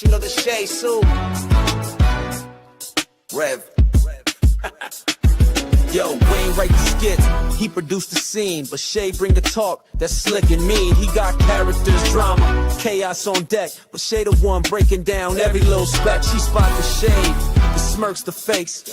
She know the shade, Sue. Rev. Yo, Wayne write the skits, he produced the scene, but Shay bring the talk that's slick and mean. He got characters, drama, chaos on deck, but Shay the one breaking down every little speck. She spot the shade, the smirks, the fakes,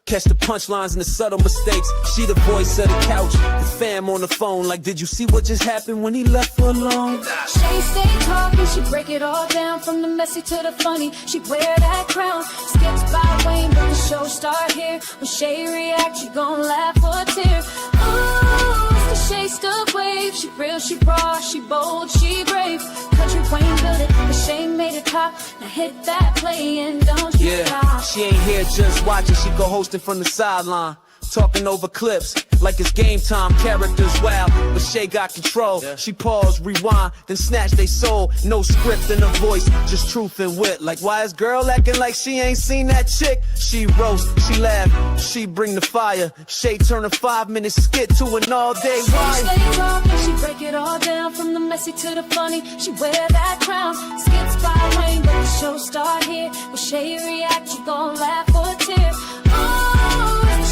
catch the punchlines and the subtle mistakes. She the voice of the couch, the fam on the phone, like, did you see what just happened when he left her alone? Shay stay talking, she break it all down, from the messy to the funny. She wear that crown, skits by Wayne, but the show start here. When Shay react, she gon' laugh or tear. Ooh, it's the Shay Stuck wave. She real, she raw, she bold, she brave. Country Wayne built it, but Shay made it pop. Now hit that play and don't you stop. She ain't here just watching, she go hosting from the sideline, talking over clips like it's game time. Characters wild, but Shay got control. She pause, rewind, then snatch they soul. No script in her voice, just truth and wit. Like, why is girl acting like she ain't seen that chick? She roast, she laugh, she bring the fire. Shay turn a 5-minute skit to an all-day ride. She stay talking, she break it all down, from the messy to the funny. She wear that crown, skits by Wayne, but the show start here. When Shay react, you gon' laugh or tear.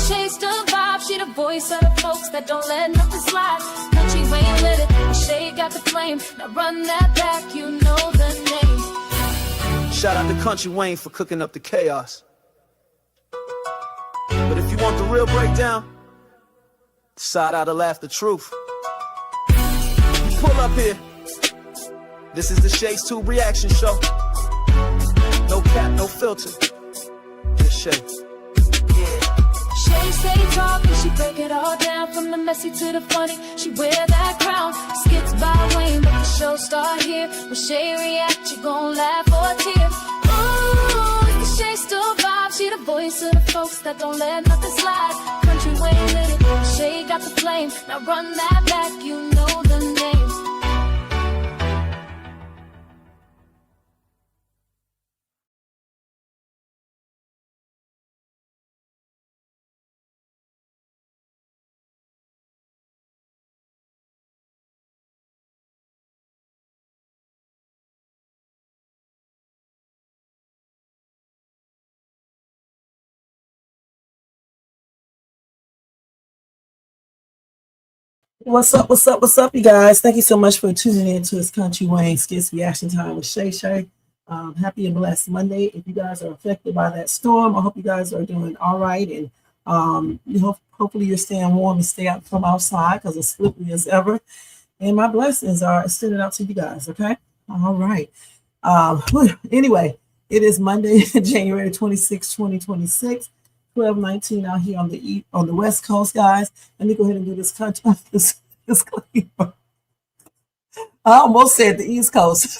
Shay Stuck vibe, she the voice of the folks that don't let nothing slide. Country Wayne lit it, Shay got the flame. Now run that back, you know the name. Shout out to Country Wayne for cooking up the chaos. But if you want the real breakdown, side out to laugh the truth. Pull up here. This is the Shay's 2 reaction show. No cap, no filter. Just Shay. Shay stay talking, she break it all down, from the messy to the funny. She wear that crown, skits by Wayne, but the show start here. When Shay react, you gon' laugh or tear. Ooh, it's the Shay Stuck vibe, she the voice of the folks that don't let nothing slide. Country Wayne lit it, Shay got the flame. Now run that back, you know the name. What's up, you guys? Thank you so much for tuning in to this Country Wayne Skits Reaction Time with Shay Shay. Happy and blessed Monday. If you guys are affected by that storm, I hope you guys are doing all right. And hopefully you're staying warm and stay out from outside because it's slippery as ever. And my blessings are extended out to you guys, okay? All right. Anyway, it is Monday, January 26, 2026. 12:19 out here on the West Coast, guys. Let me go ahead and do this disclaimer. I almost said the East Coast.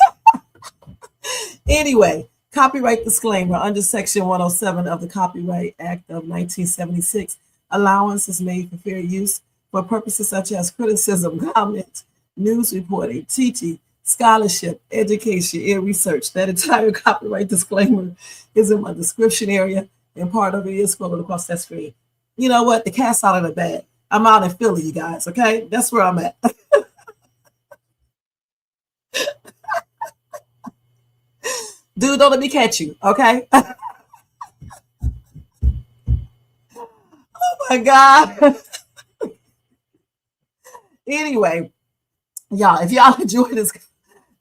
Anyway, copyright disclaimer under Section 107 of the Copyright Act of 1976. Allowance is made for fair use for purposes such as criticism, comment, news reporting, teaching, scholarship, education, and research. That entire copyright disclaimer is in my description area. And part of it is scrolling across that screen. You know what? The cat's out of the bag. I'm out in Philly, you guys, okay? That's where I'm at. Dude, don't let me catch you, okay? Oh, my God. Anyway, y'all, if y'all enjoy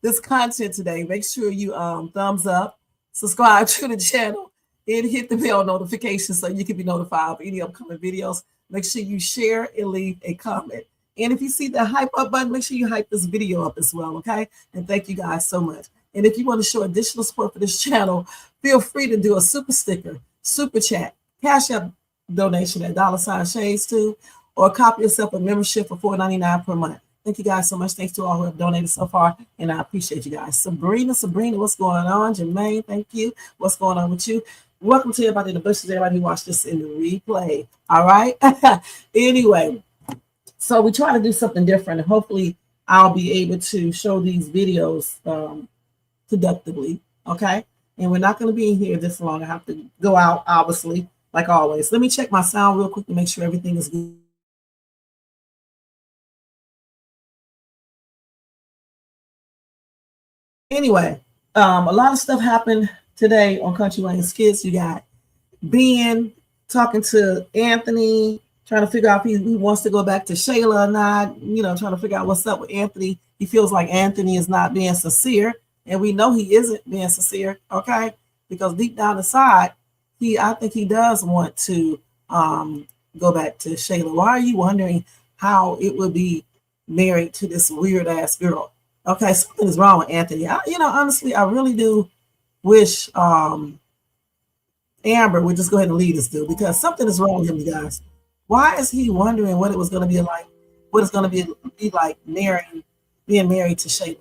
this content today, make sure you thumbs up, subscribe to the channel, and hit the bell notification so you can be notified of any upcoming videos. Make sure you share and leave a comment. And if you see the hype up button, make sure you hype this video up as well, okay? And thank you guys so much. And if you want to show additional support for this channel, feel free to do a super sticker, super chat, cash app donation at $Shades2, or copy yourself a membership for $4.99 per month. Thank you guys so much. Thanks to all who have donated so far, and I appreciate you guys. Sabrina, what's going on? Jermaine, thank you. What's going on with you? Welcome to everybody in the bushes, everybody who watched this in the replay. All right. Anyway, so we try to do something different, and hopefully I'll be able to show these videos productively. Okay. And we're not going to be in here this long. I have to go out, obviously, like always. Let me check my sound real quick to make sure everything is good. Anyway, A lot of stuff happened today on Country Lane Skits. You got Ben talking to Anthony, trying to figure out if he wants to go back to Shayla or not, trying to figure out what's up with Anthony. He feels like Anthony is not being sincere, and we know he isn't being sincere, okay? Because deep down inside, I think he does want to go back to Shayla. Why are you wondering how it would be married to this weird ass girl? Okay, something is wrong with Anthony. Honestly, I really do wish Amber would just go ahead and lead us through, because something is wrong with him, you guys. Why is he wondering what it was going to be like, what it's going to be like being married to Shayla?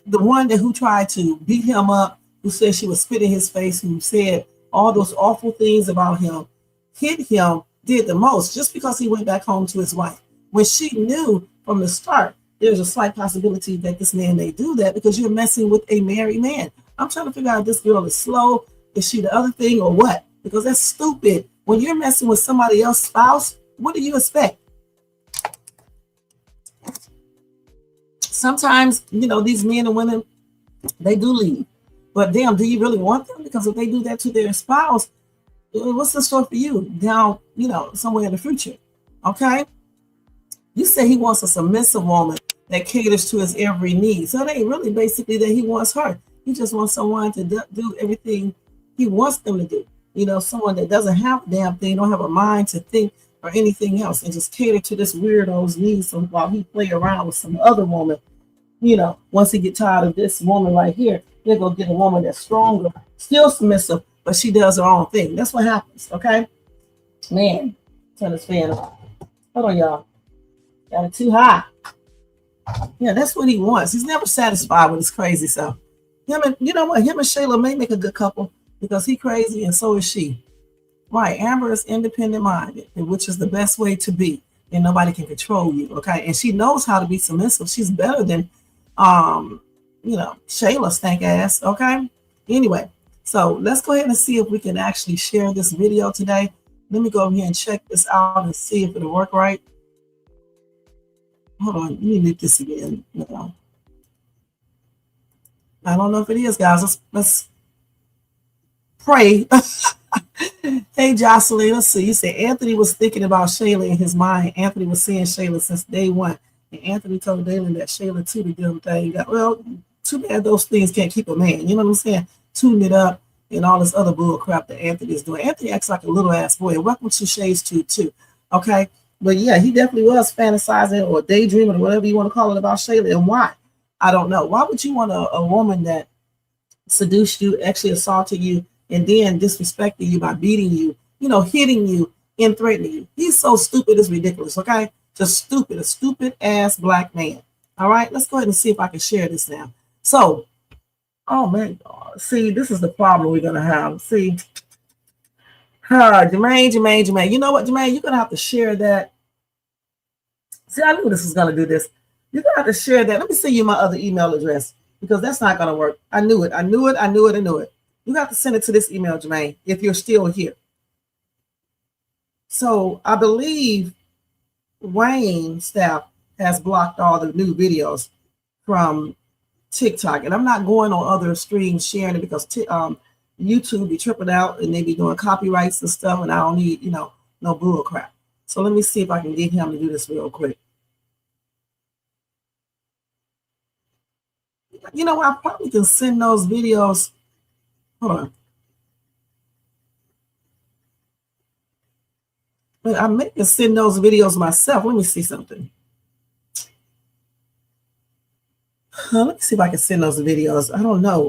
The one who tried to beat him up, who said she was spit in his face, who said all those awful things about him, hit him, did the most just because he went back home to his wife. When she knew from the start, there's a slight possibility that this man may do that because you're messing with a married man. I'm trying to figure out if this girl is slow, is she the other thing or what? Because that's stupid. When you're messing with somebody else's spouse, what do you expect? Sometimes, these men and women, they do leave. But damn, do you really want them? Because if they do that to their spouse, what's the story for you down, somewhere in the future? Okay? You say he wants a submissive woman that caters to his every need. So it ain't really basically that he wants her. He just wants someone to do everything he wants them to do. Someone that doesn't have a damn thing, don't have a mind to think or anything else, and just cater to this weirdo's needs while he play around with some other woman. Once he get tired of this woman right here, he'll go get a woman that's stronger, still submissive, but she does her own thing. That's what happens, okay? Man, turn this fan on. Hold on, y'all. Got it too high. Yeah, that's what he wants. He's never satisfied with his crazy self. Him and Shayla may make a good couple because he's crazy and so is she. Right, Amber is independent minded, which is the best way to be, and nobody can control you, okay? And she knows how to be submissive. She's better than Shayla stank ass, okay? Anyway, so let's go ahead and see if we can actually share this video today. Let me go over here and check this out and see if it'll work right. Hold on, let me mute this again. No. I don't know if it is, guys. Let's pray. Hey, Jocelyn, let's see. You said Anthony was thinking about Shayla in his mind. Anthony was seeing Shayla since day one. And Anthony told Dalen that Shayla too, the damn thing. Well, too bad those things can't keep a man. You know what I'm saying? Tuning it up and all this other bull crap that Anthony is doing. Anthony acts like a little ass boy. And welcome to Shay's too. Okay? But yeah, he definitely was fantasizing or daydreaming or whatever you want to call it about Shayla. And why? I don't know. Why would you want a woman that seduced you, actually assaulted you, and then disrespecting you by beating you, hitting you and threatening you? He's so stupid, it's ridiculous, okay? Just stupid, a stupid ass black man. All right, let's go ahead and see if I can share this now. So, oh man, see, this is the problem we're gonna have. See, Jermaine. You know what, Jermaine? You're gonna have to share that. See, I knew this was gonna do this. You're gonna have to share that. Let me send you my other email address because that's not gonna work. I knew it. You have to send it to this email, Jermaine, if you're still here. So I believe Wayne staff has blocked all the new videos from TikTok, and I'm not going on other streams sharing it because YouTube be tripping out and they be doing copyrights and stuff, and I don't need no bull crap. So let me see if I can get him to do this real quick. I probably can send those videos. Hold on. I may can send those videos myself. Let me see something. Let me see if I can send those videos. I don't know.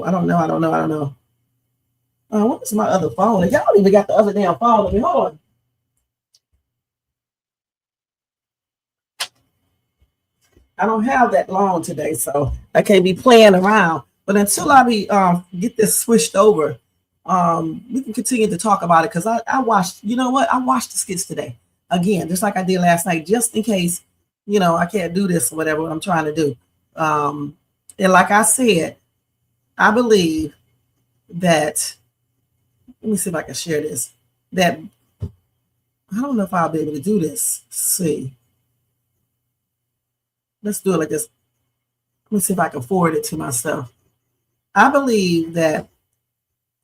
What is my other phone? Y'all don't even got the other damn phone. Let me hold on. I don't have that long today, so I can't be playing around. But until I get this switched over, we can continue to talk about it because I watched. You know what? I watched the skits today again, just like I did last night, just in case I can't do this or whatever I'm trying to do. And like I said, I believe that. Let me see if I can share this. That I don't know if I'll be able to do this. Let's see. Let's do it like this. Let me see if I can forward it to myself. I believe that,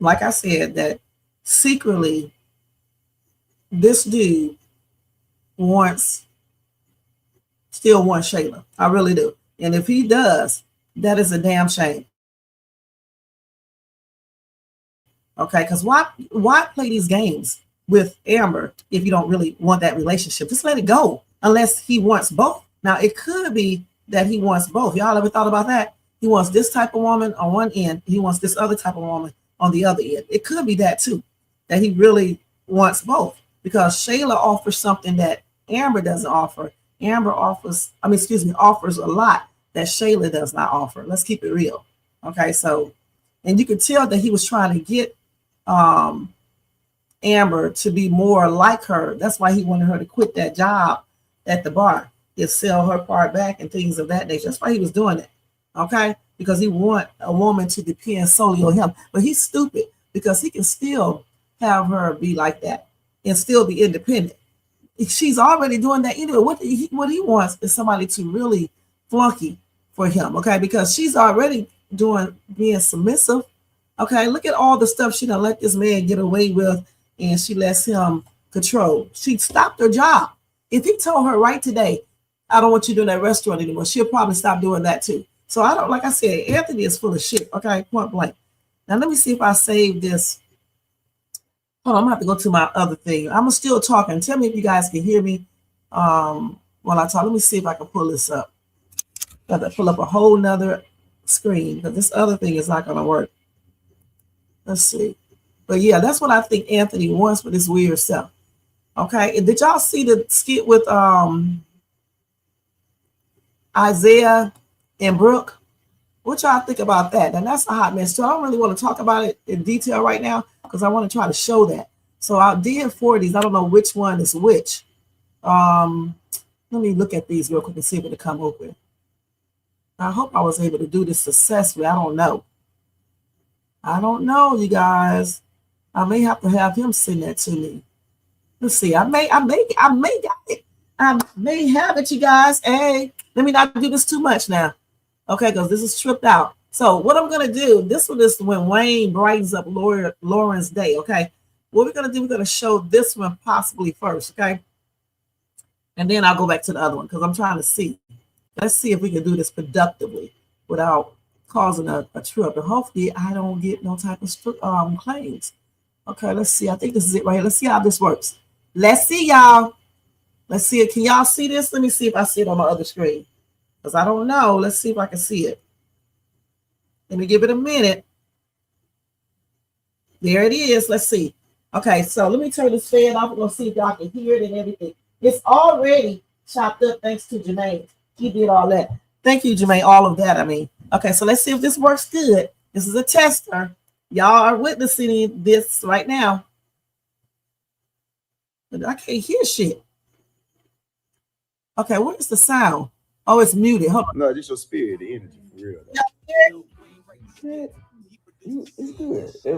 like I said, that secretly this dude still wants Shayla. I really do. And if he does, that is a damn shame. Okay, because why play these games with Amber if you don't really want that relationship? Just let it go, unless he wants both. Now, it could be that he wants both. Y'all ever thought about that? He wants this type of woman on one end. He wants this other type of woman on the other end. It could be that too, that he really wants both, because Shayla offers something that Amber doesn't offer. Amber offers a lot that Shayla does not offer. Let's keep it real. Okay, so, and you could tell that he was trying to get Amber to be more like her. That's why he wanted her to quit that job at the bar and sell her part back and things of that nature. That's why he was doing it. Okay, because he want a woman to depend solely on him. But he's stupid, because he can still have her be like that and still be independent. She's already doing that anyway. What he wants is somebody to really flunky for him. Okay, because she's already being submissive. Okay, look at all the stuff she done let this man get away with, and she lets him control. She stopped her job. If he told her right today, I don't want you doing that restaurant anymore, she'll probably stop doing that too. So I don't, like I said, Anthony is full of shit. Okay, point blank. Now let me see if I save this. Hold on, I'm gonna have to go to my other thing. I'm still talking. Tell me if you guys can hear me while I talk. Let me see if I can pull this up. Got to pull up a whole nother screen, because this other thing is not gonna work. Let's see. But yeah, that's what I think Anthony wants with his weird self. Okay. And did y'all see the skit with Isiah and Brooke? What y'all think about that? And that's a hot mess too. I don't really want to talk about it in detail right now, because I want to try to show that. So I did 40s. I don't know which one is which. Let me look at these real quick and see what to come up with. I hope I was able to do this successfully. I don't know. You guys. I may have to have him send that to me. Let's see. I may got it. I may have it, you guys. Hey, let me not do this too much now. Okay, because this is tripped out. So what I'm gonna do, this one is when Wayne brightens up Lauren's day. Okay. What we're gonna do, we're gonna show this one possibly first, okay? And then I'll go back to the other one, because I'm trying to see. Let's see if we can do this productively without causing a trip, and hopefully I don't get no type of claims. Okay, let's see. I think this is it right here. Let's see how this works. Let's see, y'all. Let's see it. Can y'all see this? Let me see if I see it on my other screen, because I don't know. Let's see if I can see it. Let me give it a minute. There it is. Let's see. Okay, so let me turn this fan off. We're gonna see if y'all can hear it and everything. It's already chopped up thanks to Jermaine. He did all that. Thank you, Jermaine. All of that, I mean. Okay, so let's see if this works good. This is a tester. Y'all are witnessing this right now. But I can't hear shit. Okay, where's the sound? Oh, it's muted. Hold on. No, just your spirit, the energy, for real. It's good. I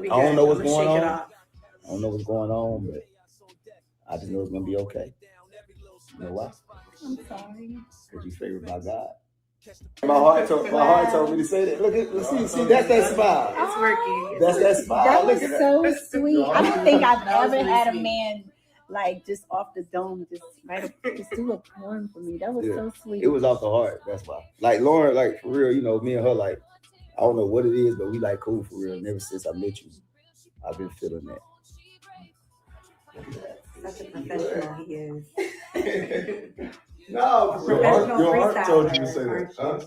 don't know what's going on. I don't know what's going on, but I just know it's going to be okay. You know why? I'm sorry. Because you're favored by God. My heart told me to say that. Look at, see, that's that smile. It's working. That's that smile. That was so sweet. I don't think I've ever had a man like just off the dome just do a poem for me. That was so sweet. It was off the heart. That's why. Like Lauren, like for real, you know, me and her, like I don't know what it is, but we like cool for real. And ever since I met you, I've been feeling that. Such a professional he is. No, your heart told you to say that. Huh?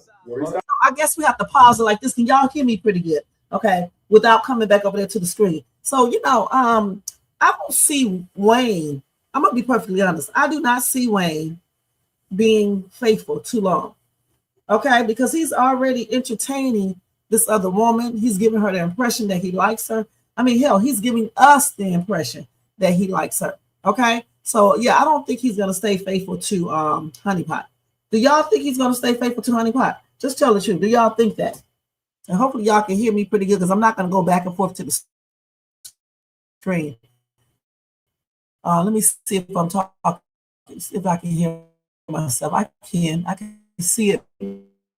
I guess we have to pause it like this. Can y'all hear me pretty good? Okay, without coming back over there to the screen. So I don't see Wayne. I'm gonna be perfectly honest. I do not see Wayne being faithful too long. Okay, because he's already entertaining this other woman. He's giving her the impression that he likes her. I mean, hell, he's giving us the impression that he likes her. Okay. So yeah, I don't think he's gonna stay faithful to Honeypot. Do y'all think he's gonna stay faithful to Honeypot? Just tell the truth. Do y'all think that? And hopefully y'all can hear me pretty good, because I'm not gonna go back and forth to the screen. Let me see if I'm talking, if I can hear myself. I can see it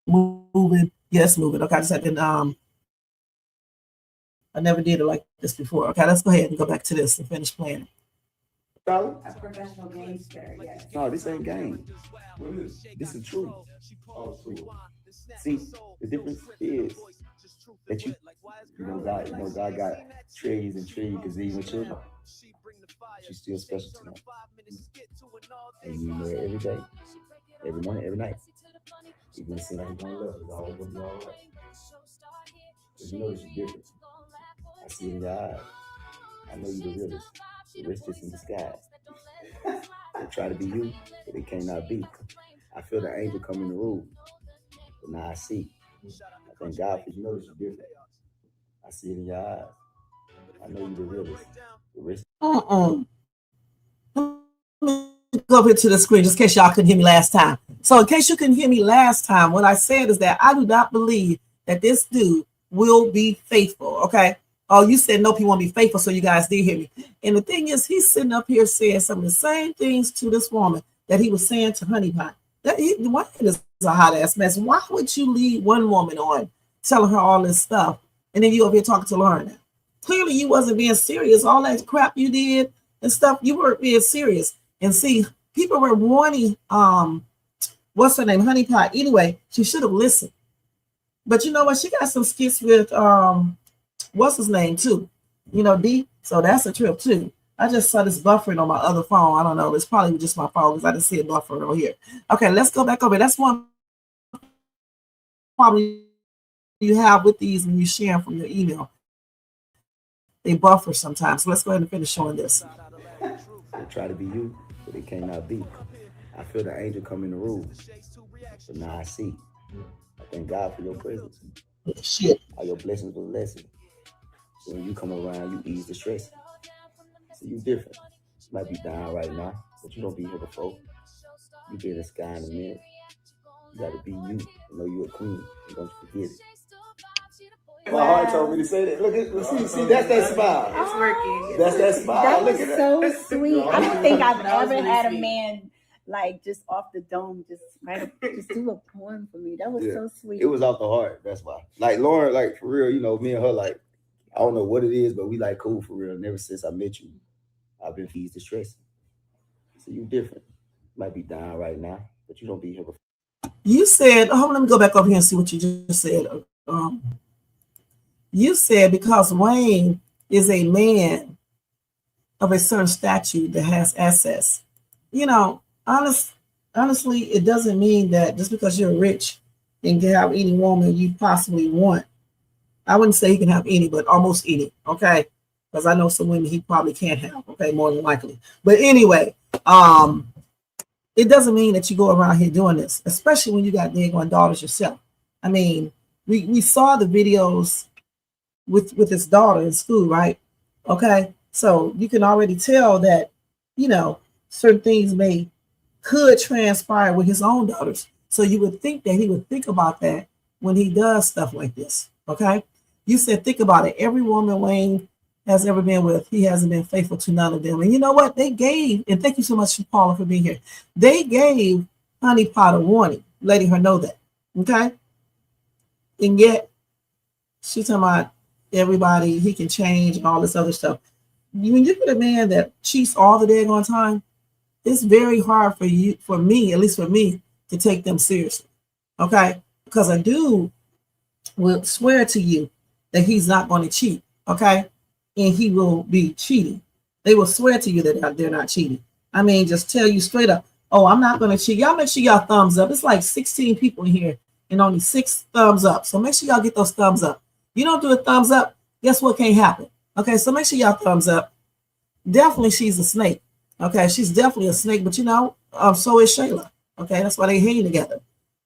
moving Yes, move it. Okay, I just had to, I never did it like this before. Okay, let's go ahead and go back to this and finish playing. Dollar? A professional gangster, yes. No, this ain't game. This is true. See, the difference is that God got trees and trees because even children, she's still special to him. And you know it every day, every morning, every night. Even when it seems like he's going left, it's always going to be all right. Because you know this is different. I see it in your eyes. I know you're the realest. The rest is in disguise. They try to be you, but they cannot be. I feel the angel come in the room, but now I see. I thank God for you know this is different. I see it in your eyes. I know you're the realest. The rest. Go over here to the screen just in case y'all couldn't hear me last time. So in case you couldn't hear me last time, what I said is that I do not believe that this dude will be faithful. Okay. Oh, you said nope, he won't be faithful, so you guys did hear me. And the thing is, he's sitting up here saying some of the same things to this woman that he was saying to Honey Pot. Why is a hot ass mess? Why would you lead one woman on telling her all this stuff, and then you over here talking to Lauren now? Clearly, you wasn't being serious. All that crap you did and stuff, you weren't being serious. And see, people were warning, what's her name, Honey Pot. Anyway, she should have listened. But you know what? She got some skits with what's his name too, you know, D. So that's a trip too. I just saw this buffering on my other phone. I don't know. It's probably just my phone because I didn't see it buffering over here. Okay, let's go back over. That's one problem you have with these when you share them from your email. They buffer sometimes. So let's go ahead and finish showing this. They try to be you, but they cannot be. I feel the angel come in the room, but now I see. I thank God for your presence. Shit. All your blessings was lesson. So when you come around, you ease the stress. So you different. You might be down right now, but you don't be here before. You be in the sky in a minute. You gotta be you and know you're a queen. And don't forget it. My heart told me to say that. Look at see, that's that smile. It's working. That's that smile. That was so sweet. I don't think I've ever had a man like just off the dome just do a poem for me. That was so sweet. It was off the heart. That's why. Like Lauren, like for real, you know, me and her, like I don't know what it is, but we like cool for real. And ever since I met you, I've been eased the stress. So you different. Might be down right now, but you don't be here before. You said, let me go back over here and see what you just said. You said because Wayne is a man of a certain statute that has access. You know, honestly, it doesn't mean that just because you're rich and can have any woman you possibly want. I wouldn't say he can have any, but almost any, okay? Because I know some women he probably can't have, okay, more than likely. But anyway, it doesn't mean that you go around here doing this, especially when you got daggone daughters yourself. I mean, we saw the videos with his daughter in school, right? Okay, so you can already tell that, you know, certain things could transpire with his own daughters. So you would think that he would think about that when he does stuff like this, okay? You said, think about it. Every woman Wayne has ever been with, he hasn't been faithful to none of them. And you know what? They gave, and thank you so much, Paula, for being here. They gave Honey Pot a warning, letting her know that, okay? And yet, she's talking about everybody, he can change and all this other stuff. When you get a man that cheats all the daggone time, it's very hard for me, at least for me, to take them seriously, okay? Because a dude will swear to you that he's not going to cheat, okay? And he will be cheating. They will swear to you that they're not cheating. I mean, just tell you straight up, oh, I'm not going to cheat. Y'all make sure y'all thumbs up. It's like 16 people in here and only 6 thumbs up. So make sure y'all get those thumbs up. You don't do a thumbs up, guess what can't happen? Okay, so make sure y'all thumbs up. Definitely she's a snake. Okay, she's definitely a snake, but you know, so is Shayla. Okay, that's why they hang together.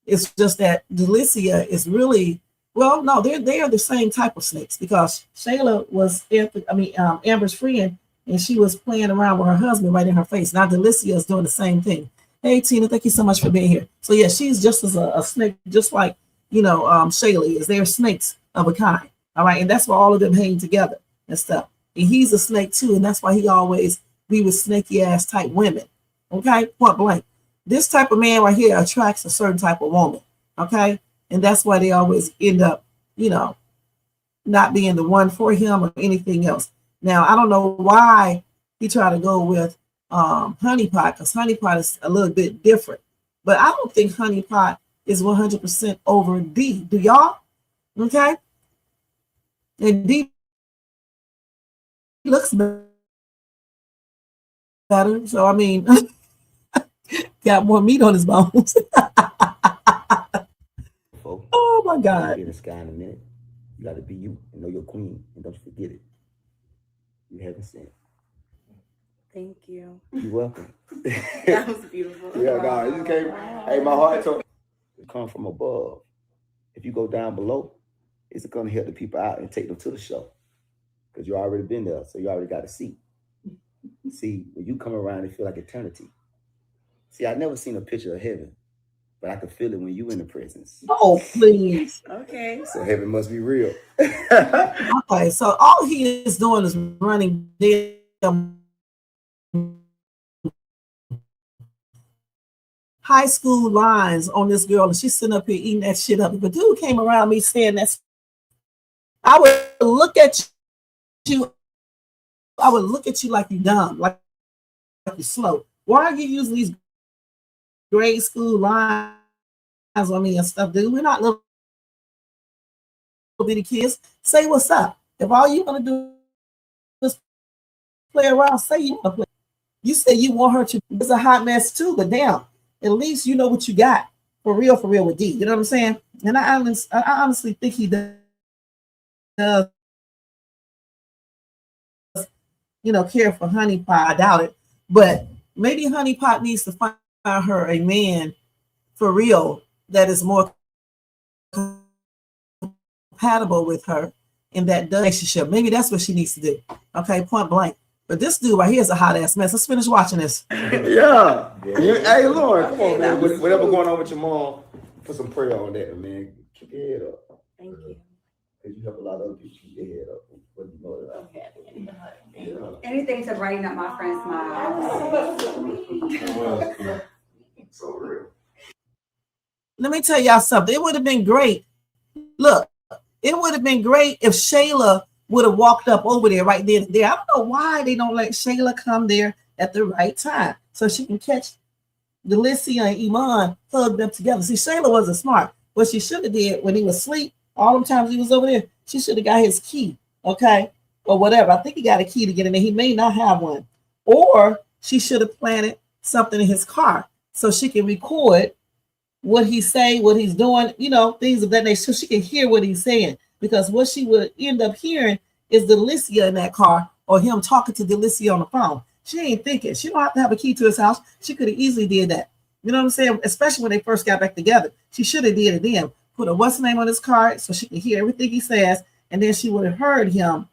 It's just that Delicia is really, well, no, they are the same type of snakes because Shayla was Amber's friend, and she was playing around with her husband right in her face. Now Delicia is doing the same thing. Hey Tina, thank you so much for being here. So yeah, she's just as a snake, just like Shayla is. They're snakes of a kind. All right, and that's why all of them hang together and stuff. And he's a snake too, and that's why he always be with snaky ass type women. Okay, point blank. This type of man right here attracts a certain type of woman. Okay, And that's why they always end up, not being the one for him or anything else. Now, I don't know why he tried to go with Honeypot, because Honeypot is a little bit different. But I don't think Honeypot is 100% over D. Do y'all? Okay. And D looks better. So, I mean, got more meat on his bones. Oh, my God. In the sky in a minute. You got to be you and know your queen. And don't forget it. You haven't sent. Thank you. You're welcome. That was beautiful. Yeah, God. You came. Hey, my heart told it come from above. If you go down below, it's going to help the people out and take them to the show. Because you already been there, so you already got a seat. See, when you come around, it feel like eternity. See, I never seen a picture of heaven, but I can feel it when you in the presence. Oh, please. Okay. So heaven must be real. Okay, so all he is doing is running damn high school lines on this girl, and she's sitting up here eating that shit up. If a dude came around me saying that, I would look at you. I would look at you like you dumb, like you slow. Why are you using these grade school lines on me and stuff, dude? We're not little bitty kids. Say what's up. If all you want to do is play around, say you want to play. You say you want her to. It's a hot mess too, but damn, at least you know what you got for real with D. You know what I'm saying? And I honestly think he does, care for Honeypot. I doubt it, but maybe Honeypot needs to find her a man for real that is more compatible with her in that relationship. Maybe that's what she needs to do. Okay, point blank. But this dude right here is a hot ass mess. Let's finish watching this. Yeah. Hey, Lord, come on, man. Whatever going on with your mom, put some prayer on that, man. Keep your head up. Thank you. Because you help a lot of other people keep their head up. Okay. Yeah. Anything to brighten up my friend's smile. So real. Let me tell y'all something. It would have been great. Look, it would have been great if Shayla would have walked up over there right then and there. I don't know why they don't let Shayla come there at the right time so she can catch Delicia and Iman hugged up together. See, Shayla wasn't smart. What she should have did when he was asleep, all them times he was over there, she should have got his key, okay, or whatever. I think he got a key to get in there. He may not have one. Or she should have planted something in his car so she can record what he's saying, what he's doing, things of that nature, so she can hear what he's saying. Because what she would end up hearing is Delicia in that car or him talking to Delicia on the phone. She ain't thinking. She don't have to have a key to his house. She could have easily did that. You know what I'm saying? Especially when they first got back together. She should have did it then. Put a what's the name on his card so she could hear everything he says. And then she would have heard him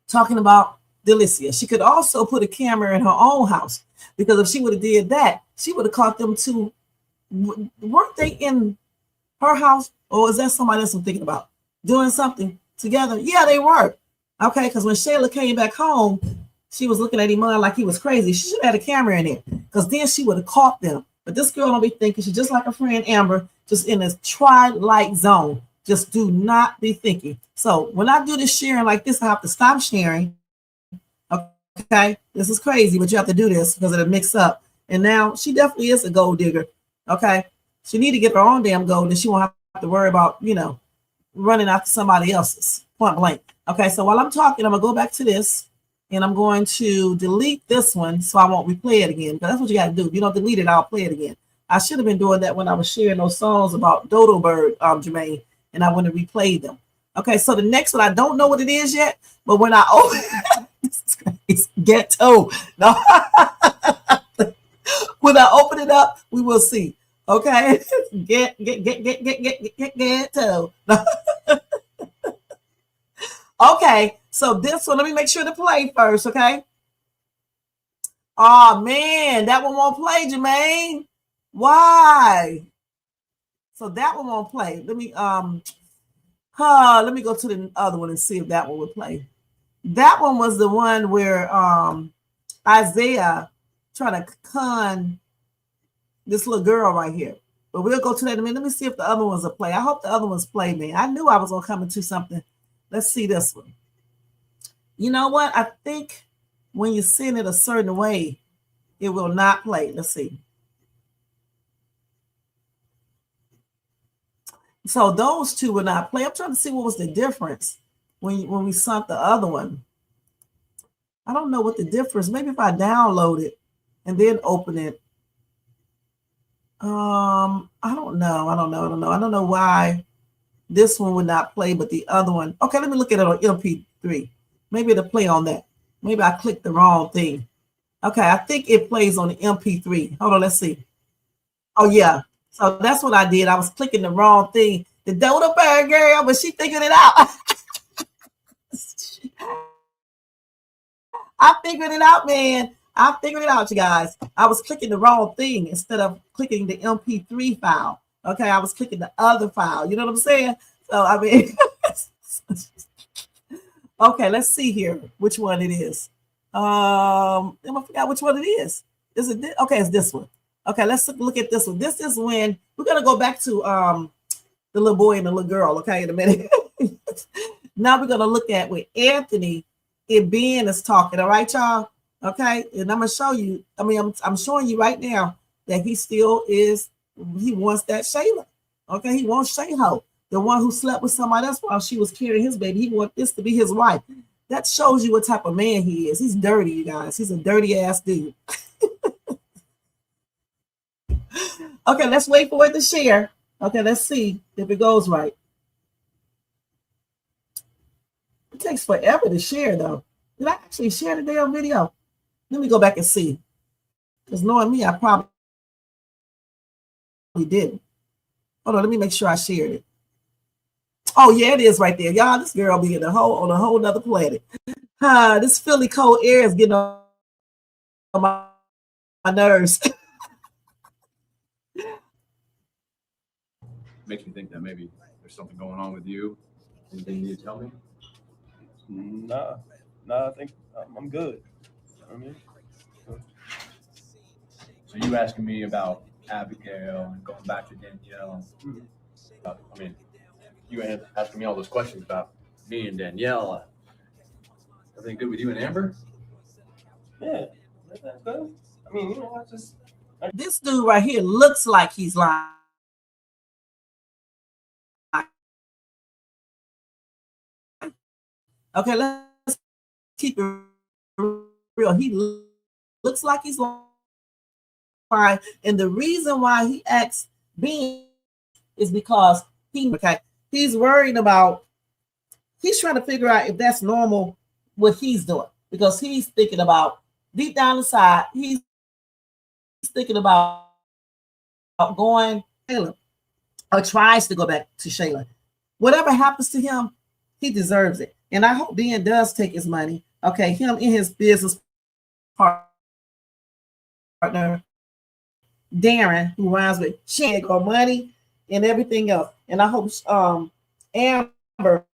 talking about Delicia. She could also put a camera in her own house. Because if she would have did that, she would have caught them two. Weren't they in her house? Or is that somebody else I'm thinking about? Doing something together? Yeah, they were. Okay, because when Shayla came back home, she was looking at Iman like he was crazy. She should have had a camera in there because then she would have caught them. But this girl don't be thinking. She's just like her friend Amber, just in a twilight zone. Just do not be thinking. So when I do this sharing like this, I have to stop sharing. Okay, this is crazy, but you have to do this because it'll mix up. And now she definitely is a gold digger. Okay, she need to get her own damn gold, and she won't have to worry about running after somebody else's. Point blank. Okay, so while I'm talking, I'm gonna go back to this, and I'm going to delete this one so I won't replay it again. Because that's what you got to do. If you don't delete it, I'll play it again. I should have been doing that when I was sharing those songs about Dodo Bird, Jermaine, and I want to replay them. Okay, so the next one, I don't know what it is yet, but when I open it's ghetto. No. When I open it up, we will see. Okay, ghetto. Okay, so this one, let me make sure to play first. Okay. Oh man, that one won't play, Jermaine. Why? So that one won't play. Let me go to the other one and see if that one would play. That one was the one where Isiah trying to con this little girl right here. But we'll go to that in a minute. Let me see if the other ones will play. I hope the other ones play, man. I knew I was going to come into something. Let's see this one. You know what? I think when you send it a certain way, it will not play. Let's see. So those two will not play. I'm trying to see what was the difference when we sent the other one. I don't know what the difference. Maybe if I download it and then open it. I don't know. I don't know why this one would not play, but the other one. Okay, let me look at it on MP3. Maybe it'll play on that. Maybe I clicked the wrong thing. Okay, I think it plays on the MP3. Hold on, let's see. Oh, yeah. So that's what I did. I was clicking the wrong thing. The Dota Bird girl, but she figured it out. I figured it out, man. I figured it out, you guys. I was clicking the wrong thing instead of clicking the MP3 file. Okay, I was clicking the other file. You know what I'm saying? So, I mean, okay, let's see here which one it is. I forgot which one it is. Is it this? Okay, it's this one. Okay, let's look at this one. This is when we're gonna go back to the little boy and the little girl. Okay, in a minute. Now we're gonna look at with Anthony and Ben is talking. All right, y'all. Okay, and I'm gonna show you. I mean, I'm showing you right now that he still is. He wants that Shayla. Okay, he wants Shayla, the one who slept with somebody else while she was carrying his baby. He wants this to be his wife. That shows you what type of man he is. He's dirty, you guys. He's a dirty ass dude. Okay, let's wait for it to share. Okay, let's see if it goes right. It takes forever to share, though. Did I actually share the damn video? Let me go back and see. Because knowing me, I probably didn't. Hold on, let me make sure I shared it. Oh, yeah, it is right there. Y'all, this girl be on a whole nother planet. This Philly cold air is getting on my nerves. Makes me think that maybe there's something going on with you. Anything you need to tell me? Nah, I think I'm good. I mean, So you asking me about Abigail and going back to Danielle? I mean, you asking me all those questions about me and Danielle. Everything good with you and Amber? yeah, that's good. I mean, you know, This dude right here looks like he's lying. Okay, let's keep it real. He looks like he's lying. And the reason why he acts being is because he's worried about, he's trying to figure out if that's normal what he's doing. Because he's thinking about, deep down inside, he's thinking about going Shayla, or tries to go back to Shayla. Whatever happens to him, he deserves it. And I hope Ben does take his money. Okay, him and his business partner, Darren, who rhymes with Shag or money and everything else. And I hope Amber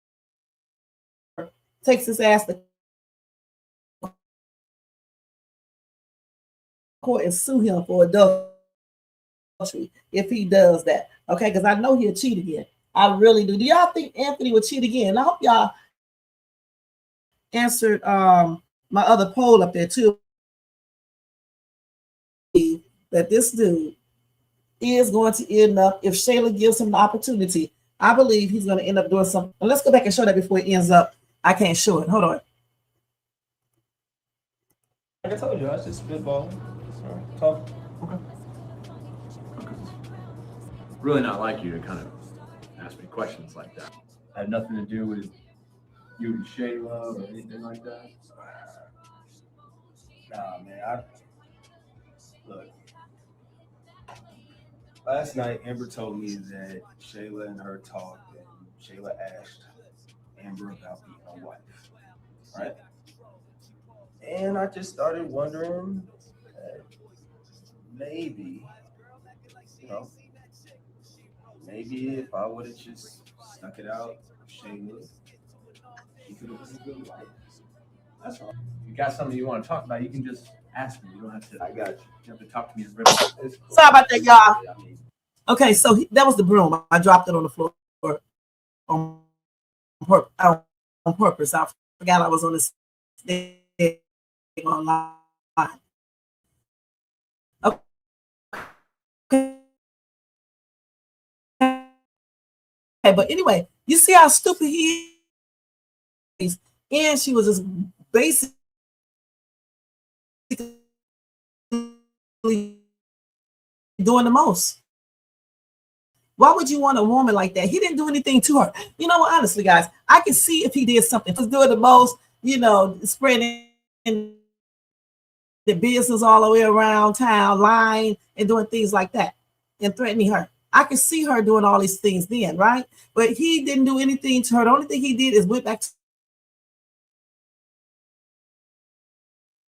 takes his ass to court and sue him for adultery if he does that. Okay, because I know he'll cheat again. I really do. Do y'all think Anthony would cheat again? I hope y'all answered my other poll up there too. That this dude is going to end up, if Shayla gives him the opportunity, I believe he's going to end up doing something. And let's go back and show that before it ends up. I can't show it. Hold on. like I told you, I was just spitballing. Talk. Okay. Really not like you to kind of ask me questions like that. Had nothing to do with you and Shayla or anything like that. Nah, man. Look. Last night, Amber told me that Shayla and her talked, and Shayla asked Amber about being a wife, right? And I just started wondering, maybe, you know, maybe if I would have just stuck it out with Shayla, she could have been a good wife. That's all. If you got something you want to talk about, you can just ask me. You don't have to. I got you. You have to talk to me in riddles. Sorry about that, y'all. Okay, so that was the broom. I dropped it on the floor on purpose. I forgot I was on this thing online. Okay, but anyway, you see how stupid he is, and she was just basically doing the most. Why would you want a woman like that? He didn't do anything to her. You know what? Honestly, guys, I can see if he did something. If he's doing the most, spreading the business all the way around town, lying and doing things like that and threatening her. I can see her doing all these things then, right? But he didn't do anything to her. The only thing he did is went back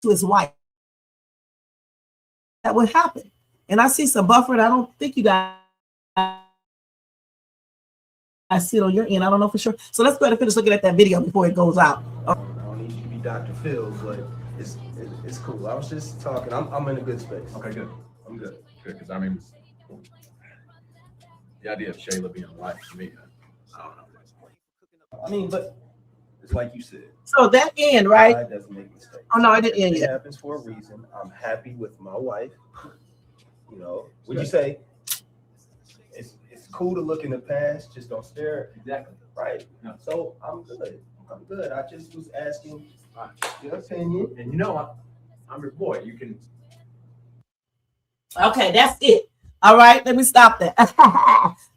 to his wife. That would happen. And I see some buffer. I don't think you guys see it on your end. I don't know for sure. So let's go ahead and finish looking at that video before it goes out. I don't need you to be Dr. Phil, but it's cool. I was just talking. I'm in a good space. Okay, good. I'm good. Good, because I mean, the idea of Shayla being a wife to me, I don't know. I mean, but it's like you said. So that end, right? God doesn't make mistakes. Oh no, I didn't end It yet. happens for a reason. I'm happy with my wife. Would you say it's cool to look in the past, just don't stare? Exactly. Right. Yeah. So I'm good. I just was asking your opinion. And I'm your boy. You can. Okay, that's it. All right, let me stop that.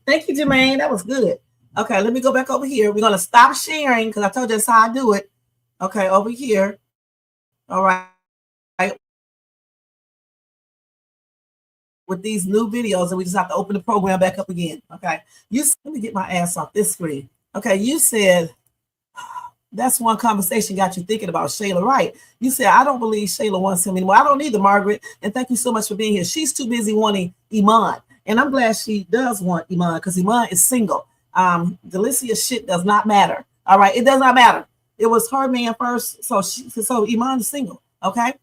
Thank you, Jermaine. That was good. Okay, let me go back over here. We're going to stop sharing because I told you that's how I do it. Okay, over here. All right. With these new videos, and we just have to open the program back up again. Okay, let me get my ass off this screen. Okay, you said that's one conversation got you thinking about Shayla, right? You said, I don't believe Shayla wants him anymore. I don't either, Margaret. And thank you so much for being here. She's too busy wanting Iman. And I'm glad she does want Iman because Iman is single. Delicious shit does not matter. All right, it does not matter. It was her man first. So Iman is single. Okay.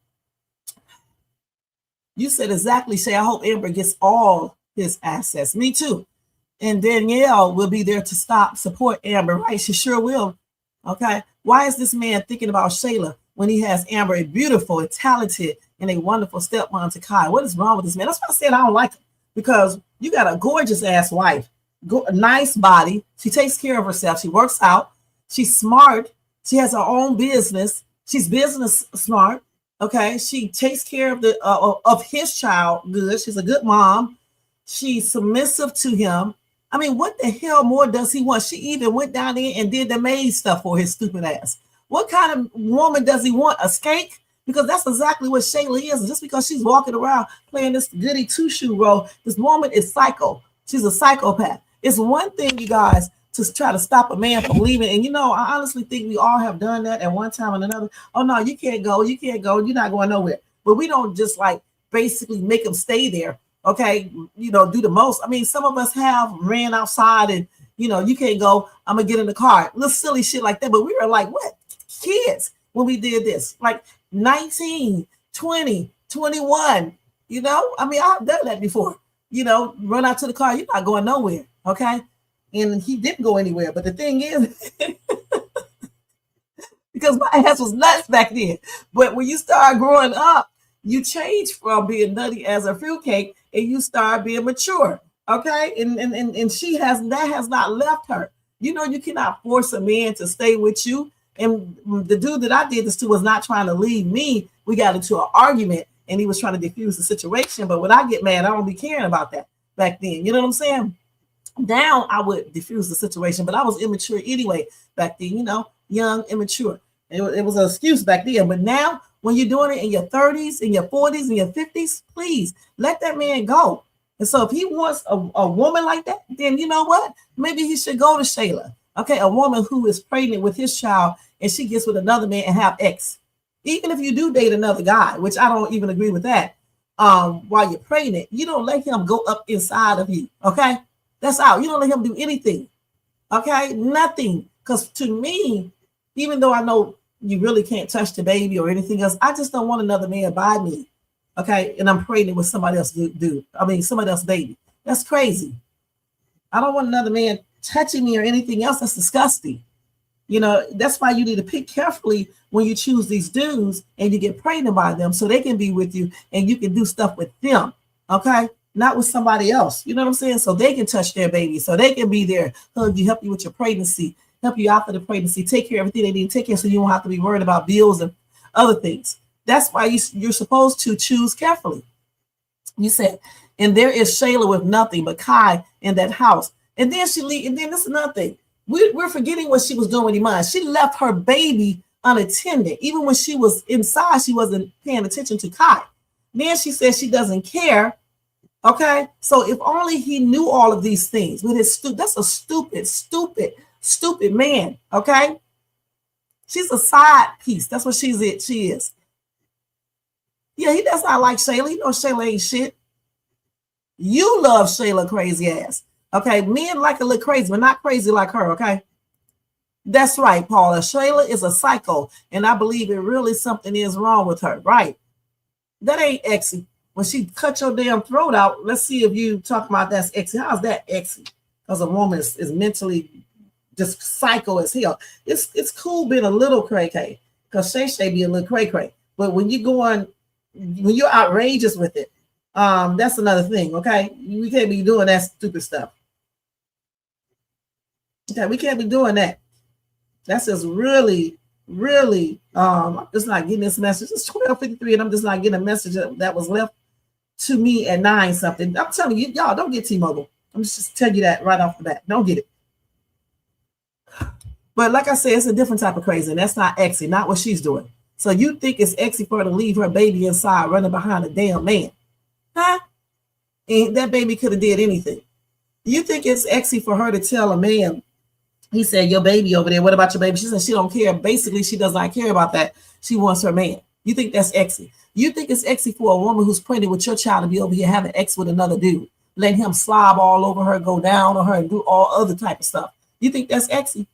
You said exactly, Shay. I hope Amber gets all his assets. Me too. And Danielle will be there to support Amber, right? She sure will. Okay. Why is this man thinking about Shayla when he has Amber, a beautiful, a talented, and a wonderful stepmom to Kai? What is wrong with this man? That's why I said I don't like him, because you got a gorgeous ass wife, nice body. She takes care of herself. She works out. She's smart. She has her own business. She's business smart. Okay. She takes care of his child good. She's a good mom. She's submissive to him. I mean, what the hell more does he want? She even went down there and did the maid stuff for his stupid ass. What kind of woman does he want? A skank? Because that's exactly what Shayla is. And just because she's walking around playing this goody two-shoe role, this woman is psycho. She's a psychopath. It's one thing, you guys, to try to stop a man from leaving. And, I honestly think we all have done that at one time or another. Oh, no, you can't go. You can't go. You're not going nowhere. But we don't just basically make them stay there. Okay, do the most. I mean, some of us have ran outside and, you can't go. I'm going to get in the car. Little silly shit like that. But we were what? Kids when we did this. 19, 20, 21. I mean, I've done that before. Run out to the car. You're not going nowhere. Okay. And he didn't go anywhere. But the thing is, because my ass was nuts back then. But when you start growing up, you change from being nutty as a fruitcake and you start being mature. Okay. And she has not left her. You cannot force a man to stay with you. And the dude that I did this to was not trying to leave me. We got into an argument and he was trying to defuse the situation. But when I get mad, I don't be caring about that back then. You know what I'm saying? Now I would diffuse the situation, but I was immature anyway back then, young, immature. It was an excuse back then. But now, when you're doing it in your 30s, in your 40s, in your 50s, please let that man go. And so if he wants a woman like that, then you know what? Maybe he should go to Shayla. Okay, a woman who is pregnant with his child and she gets with another man and have X. Even if you do date another guy, which I don't even agree with that, while you're pregnant, you don't let him go up inside of you. Okay, that's out. You don't let him do anything. Okay, nothing. Because to me, even though I know you really can't touch the baby or anything else, I just don't want another man by me. Okay, and I'm pregnant with somebody else dude. Somebody else's baby. That's crazy. I don't want another man touching me or anything else. That's disgusting. That's why you need to pick carefully when you choose these dudes and you get pregnant by them so they can be with you and you can do stuff with them. Okay? Not with somebody else. You know what I'm saying? So they can touch their baby, so they can be there, hug you, help you with your pregnancy, help you after the pregnancy, take care of everything they need to take care of so you won't have to be worried about bills and other things. That's why you're supposed to choose carefully. You said, and there is Shayla with nothing but Kai in that house. And then and then this is another thing. We're forgetting what she was doing with Iman. She left her baby unattended. Even when she was inside, she wasn't paying attention to Kai. Then she says she doesn't care. Okay, so if only he knew all of these things with his that's a stupid man. Okay, she's a side piece. That's what she is. Yeah, he does not like Shayla. You know Shayla ain't shit. You love Shayla crazy ass. Okay, men like a little crazy, but not crazy like her. Okay, that's right, Paula. Shayla is a psycho, and I believe it really something is wrong with her. Right? That ain't exy. When she cut your damn throat out, let's see if you talk about that's exy. How's that exy? Because a woman is mentally just psycho as hell. It's cool being a little cray-cray, because Shay be a little cray-cray. But when you're outrageous with it, that's another thing, okay? We can't be doing that stupid stuff. Okay, we can't be doing that. That's just really, I'm just not getting this message. It's 12:53, and I'm just not getting a message that was left to me at 9 something. I'm telling you, y'all don't get T-Mobile. I'm just telling you that right off the bat. Don't get it. But like I said, it's a different type of crazy, and that's not exy, not what she's doing. So you think it's exy for her to leave her baby inside running behind a damn man? Huh? And that baby could have did anything. You think it's exy for her to tell a man, he said, your baby over there, what about your baby? She said she don't care. Basically, she does not care about that. She wants her man. You think that's exy? You think it's exy for a woman who's pregnant with your child to be over here having sex with another dude, letting him slob all over her, go down on her, and do all other type of stuff? You think that's exy?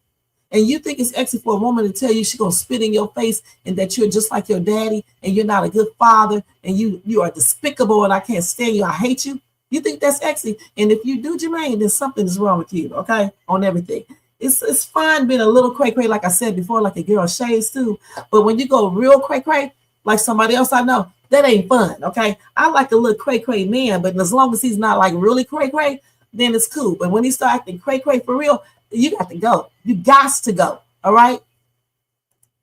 And you think it's exy for a woman to tell you she's going to spit in your face and that you're just like your daddy and you're not a good father and you are despicable and I can't stand you, I hate you? You think that's exy? And if you do, Jermaine, then something is wrong with you, okay, on everything. It's fine being a little cray-cray, like I said before, like a girl shades too. But when you go real cray-cray, like somebody else I know, that ain't fun, okay? I like a little cray-cray man, but as long as he's not like really cray-cray, then it's cool. But when he start acting cray-cray for real, you got to go. You got to go, all right?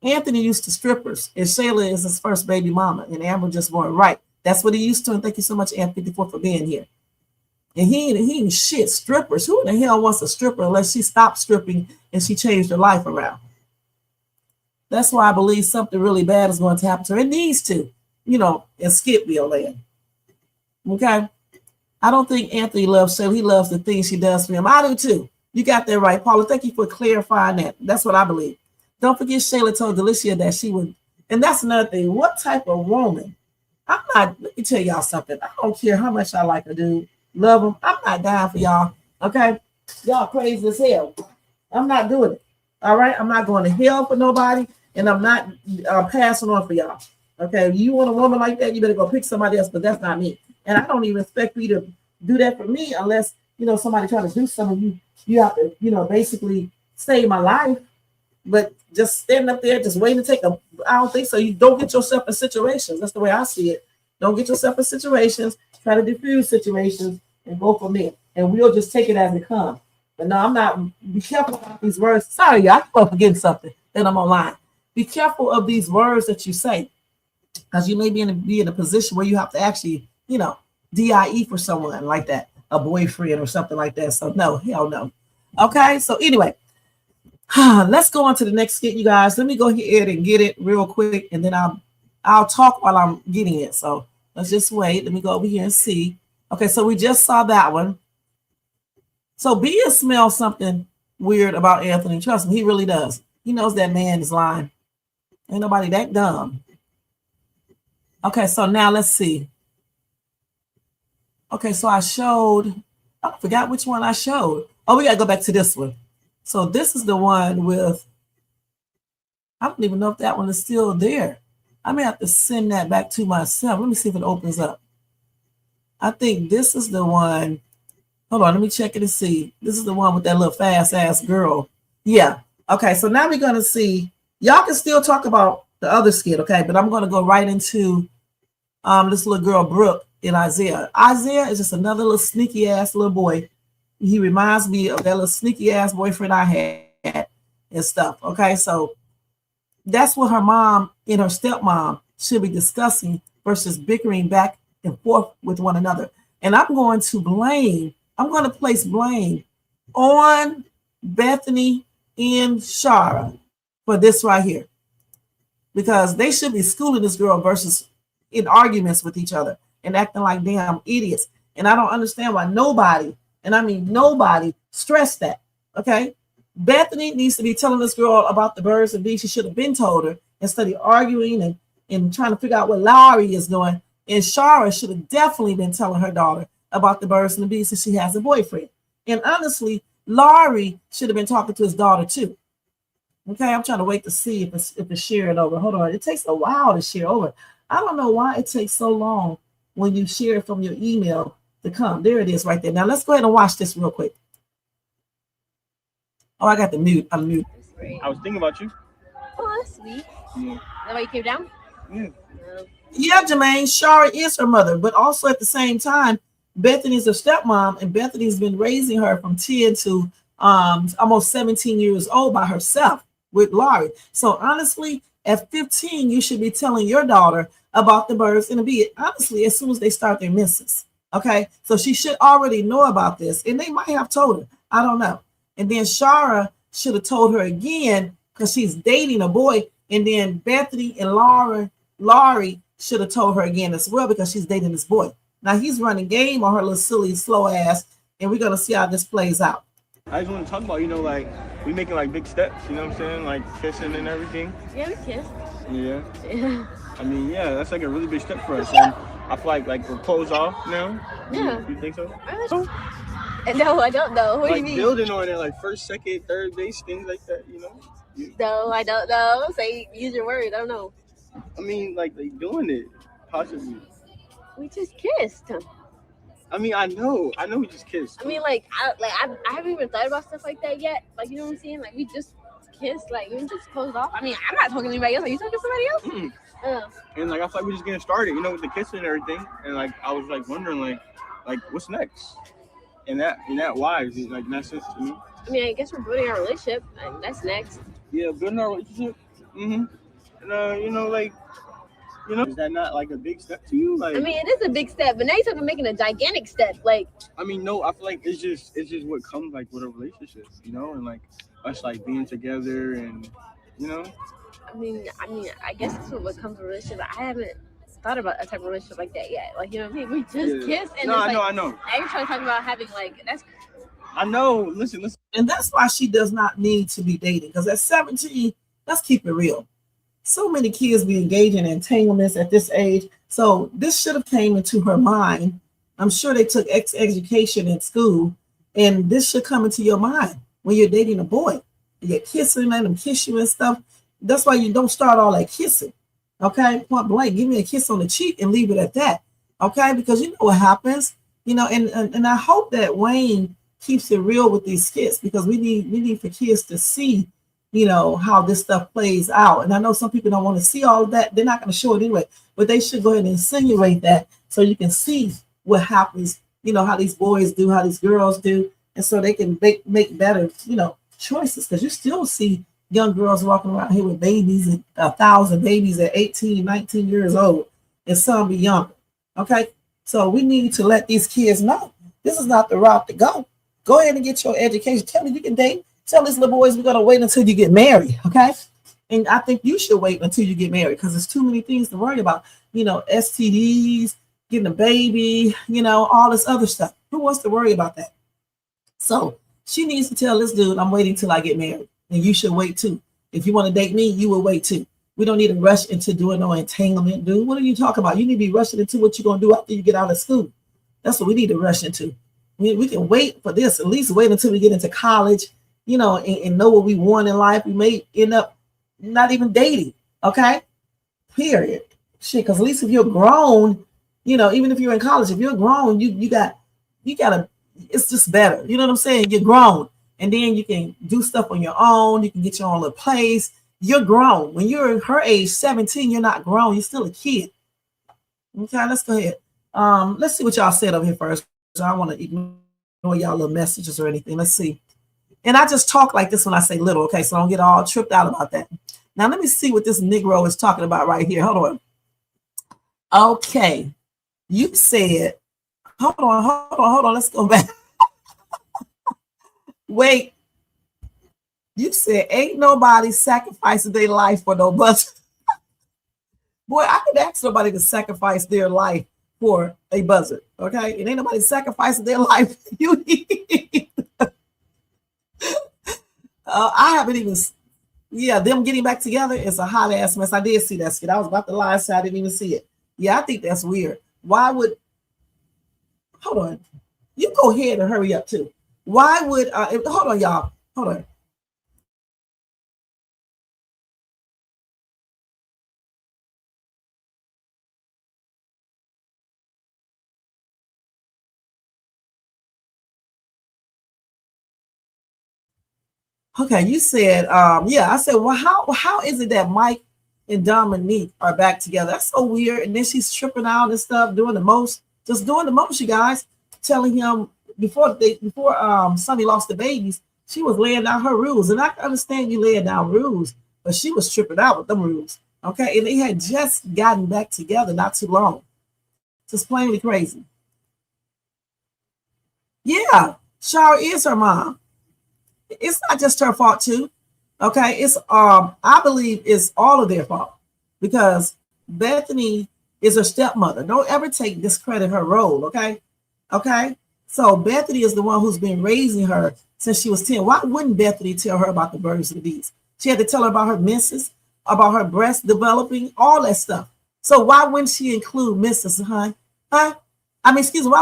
Anthony used to strippers, and Shayla is his first baby mama, and Amber just weren't right. That's what he used to, and thank you so much, Anthony, for being here. And he ain't shit. Strippers. Who in the hell wants a stripper unless she stopped stripping and she changed her life around? That's why I believe something really bad is going to happen to her. It needs to, in Skipville land. Okay? I don't think Anthony loves Shayla. He loves the things she does for him. I do too. You got that right, Paula. Thank you for clarifying that. That's what I believe. Don't forget Shayla told Delicia that she would, and that's another thing. What type of woman? Let me tell y'all something. I don't care how much I like a dude. Love him. I'm not dying for y'all. Okay? Y'all crazy as hell. I'm not doing it. All right? I'm not going to hell for nobody, and I'm not passing on for y'all. Okay? If you want a woman like that, you better go pick somebody else, but that's not me. And I don't even expect you to do that for me unless, somebody trying to do something. You have to, basically save my life. But just standing up there, just waiting to take I don't think so. You don't get yourself in situations. That's the way I see it. Don't get yourself in situations. Try to diffuse situations and go from there. And we'll just take it as it comes. But no, I'm not. Be careful about these words. Sorry, y'all. I'm forgetting something. Then I'm online. Be careful of these words that you say, because you may be in a position where you have to actually, DIE for someone like that, a boyfriend or something like that. So no, hell no. Okay. So anyway, let's go on to the next skit, you guys. Let me go ahead and get it real quick, and then I'll talk while I'm getting it. So let's just wait. Let me go over here and see. Okay, so we just saw that one. So Bia smells something weird about Anthony. Trust me, he really does. He knows that man is lying. Ain't nobody that dumb. Okay, so now let's see. Okay, so I forgot which one I showed. Oh, we got to go back to this one. So this is the one with, I don't even know if that one is still there. I may have to send that back to myself. Let me see if it opens up. I think this is the one Hold on, let me check it and see. This is the one with that little fast ass girl. Yeah. Okay, so now we're gonna see. Y'all can still talk about the other skit, okay? But I'm gonna go right into this little girl, Brooke, and Isiah. Isiah is just another little sneaky ass little boy. He reminds me of that little sneaky ass boyfriend I had and stuff. Okay, so that's what her mom and her stepmom should be discussing versus bickering back and forth with one another. And I'm going to place blame on Bethany and Shara for this right here. Because they should be schooling this girl versus in arguments with each other and acting like damn idiots. And I don't understand why nobody, and I mean nobody, stressed that. Okay? Bethany needs to be telling this girl about the birds and bees. She should have been told her instead of arguing and trying to figure out what Lowry is doing. And Shara should have definitely been telling her daughter about the birds and the bees since she has a boyfriend. And honestly, Lowry should have been talking to his daughter too. Okay, I'm trying to wait to see if it's sharing over. Hold on, it takes a while to share over. I don't know why it takes so long when you share it from your email to come. There it is right there. Now let's go ahead and watch this real quick. Oh, I got the mute. I'm mute. I was thinking about you. Oh, that's sweet. Yeah. Is that why you came down? Yeah. Yeah, Jermaine, Shara is her mother, but also at the same time, Bethany's her stepmom, and Bethany's been raising her from 10 to almost 17 years old by herself with Laurie. So honestly, at 15, you should be telling your daughter about the birds and the bees. Honestly, as soon as they start their menses. Okay, so she should already know about this, and they might have told her. I don't know. And then Shara should have told her again because she's dating a boy, and then Bethany and Laurie should have told her again as well because she's dating this boy. Now he's running game on her little silly, slow ass, and we're gonna see how this plays out. I just want to talk about, like we making like big steps, you know what I'm saying? Like kissing and everything. Yeah, we kissed. Yeah. Yeah. I mean, yeah, that's like a really big step for us. And I feel like we're closed off now. Yeah. You think so? No, I don't know. What do you mean? Building on it, like first, second, third base, things like that, you know? No, I don't know. Say, use your words. I don't know. I mean, like they doing it, possibly. We just kissed. I mean, I know we just kissed. I mean, I haven't even thought about stuff like that yet. Like, you know what I'm saying? Like, we just kissed. Like, we just closed off. I mean, I'm not talking to anybody else. Are you talking to somebody else? Mm-hmm. And like, I feel like we're just getting started, with the kissing and everything. And like, I was like wondering, like what's next? And that wise, like, in that sense to me. I mean, I guess we're building our relationship. Like, that's next. Yeah, building our relationship. Mm-hmm. And is that not like a big step to you? Like, I mean, it is a big step, but now you're talking about making a gigantic step. Like, I mean, no, I feel like it's just what comes like with a relationship, and like us like being together and I mean, I guess that's what comes with a relationship. I haven't thought about a type of relationship like that yet. Like, you know what I mean? We just kissed and I know. Now you're trying to talk about having that's. I know. Listen. And that's why she does not need to be dating. Because at 17, let's keep it real. So many kids be engaging in entanglements at this age. So this should have came into her mind. I'm sure they took education in school, and this should come into your mind when you're dating a boy. You're kissing, letting them kiss you and stuff. That's why you don't start all that kissing. Okay, point blank, give me a kiss on the cheek and leave it at that. Okay, because you know what happens. And I hope that Wayne keeps it real with these skits because we need for kids to see, how this stuff plays out. And I know some people don't want to see all of that. They're not going to show it anyway, but they should go ahead and insinuate that so you can see what happens, how these boys do, how these girls do. And so they can make better, choices. Because you still see young girls walking around here with babies and 1,000 babies at 18, 19 years old, and some be younger. Okay. So we need to let these kids know this is not the route to go. Go ahead and get your education. Tell me you can date. Tell these little boys we're going to wait until you get married, okay? And I think you should wait until you get married because there's too many things to worry about. STDs, getting a baby, all this other stuff. Who wants to worry about that? So she needs to tell this dude, I'm waiting till I get married. And you should wait too. If you want to date me, you will wait too. We don't need to rush into doing no entanglement, dude. What are you talking about? You need to be rushing into what you're going to do after you get out of school. That's what we need to rush into. We can wait for this, at least wait until we get into college, and know what we want in life. We may end up not even dating, okay? Period. Shit, because at least if you're grown, even if you're in college, if you're grown, you got a it's just better. You know what I'm saying? You're grown. And then you can do stuff on your own. You can get your own little place. You're grown. When you're her age, 17, you're not grown. You're still a kid. Okay, let's go ahead. Let's see what y'all said over here first. I don't want to ignore y'all little messages or anything. Let's see. And I just talk like this when I say little, okay? So I don't get all tripped out about that. Now, let me see what this Negro is talking about right here. Hold on. Okay. You said, hold on. Let's go back. Wait. You said, ain't nobody sacrificing their life for no buzzard. Boy, I could ask somebody to sacrifice their life for a buzzard, okay? And ain't nobody sacrificing their life. I haven't even, them getting back together is a hot ass mess. I did see that skit. I was about to lie, so I didn't even see it. Yeah, I think that's weird. Why would, hold on. You go ahead and hurry up too. Why would, hold on, y'all. Hold on. Okay, you said, I said, well, how is it that Mike and Dominique are back together? That's so weird. And then she's tripping out and stuff, doing the most, you guys, telling him before Sonny lost the babies, she was laying down her rules. And I understand you laying down rules, but she was tripping out with them rules. Okay, and they had just gotten back together not too long. Just plainly crazy. Yeah, Shara is her mom. It's not just her fault too. Okay, it's I believe it's all of their fault because Bethany is her stepmother. Don't ever discredit her role. Okay. So Bethany is the one who's been raising her since she was 10. Why wouldn't Bethany tell her about the birds and the bees? She had to tell her about her menses, about her breast developing, all that stuff. So why wouldn't she include menses, Why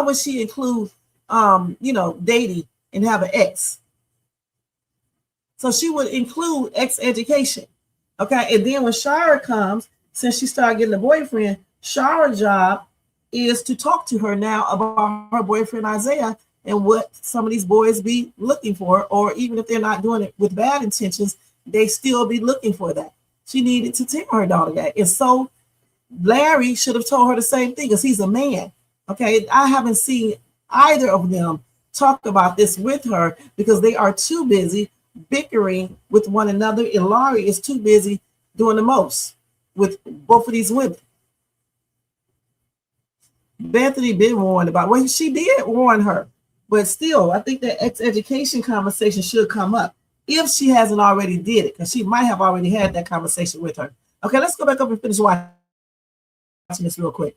would she include dating and have an ex? So she would include ex education. Okay. And then when Shara comes, since she started getting a boyfriend, Shara's job is to talk to her now about her boyfriend Isiah and what some of these boys be looking for, or even if they're not doing it with bad intentions, they still be looking for that. She needed to tell her daughter that. And so Larry should have told her the same thing because he's a man. Okay. I haven't seen either of them talk about this with her because they are too busy bickering with one another, and Laurie is too busy doing the most with both of these women. Bethany been warned about, well, she did warn her, but still, I think that ex-education conversation should come up if she hasn't already did it, because she might have already had that conversation with her. Okay, let's go back up and finish watching this real quick.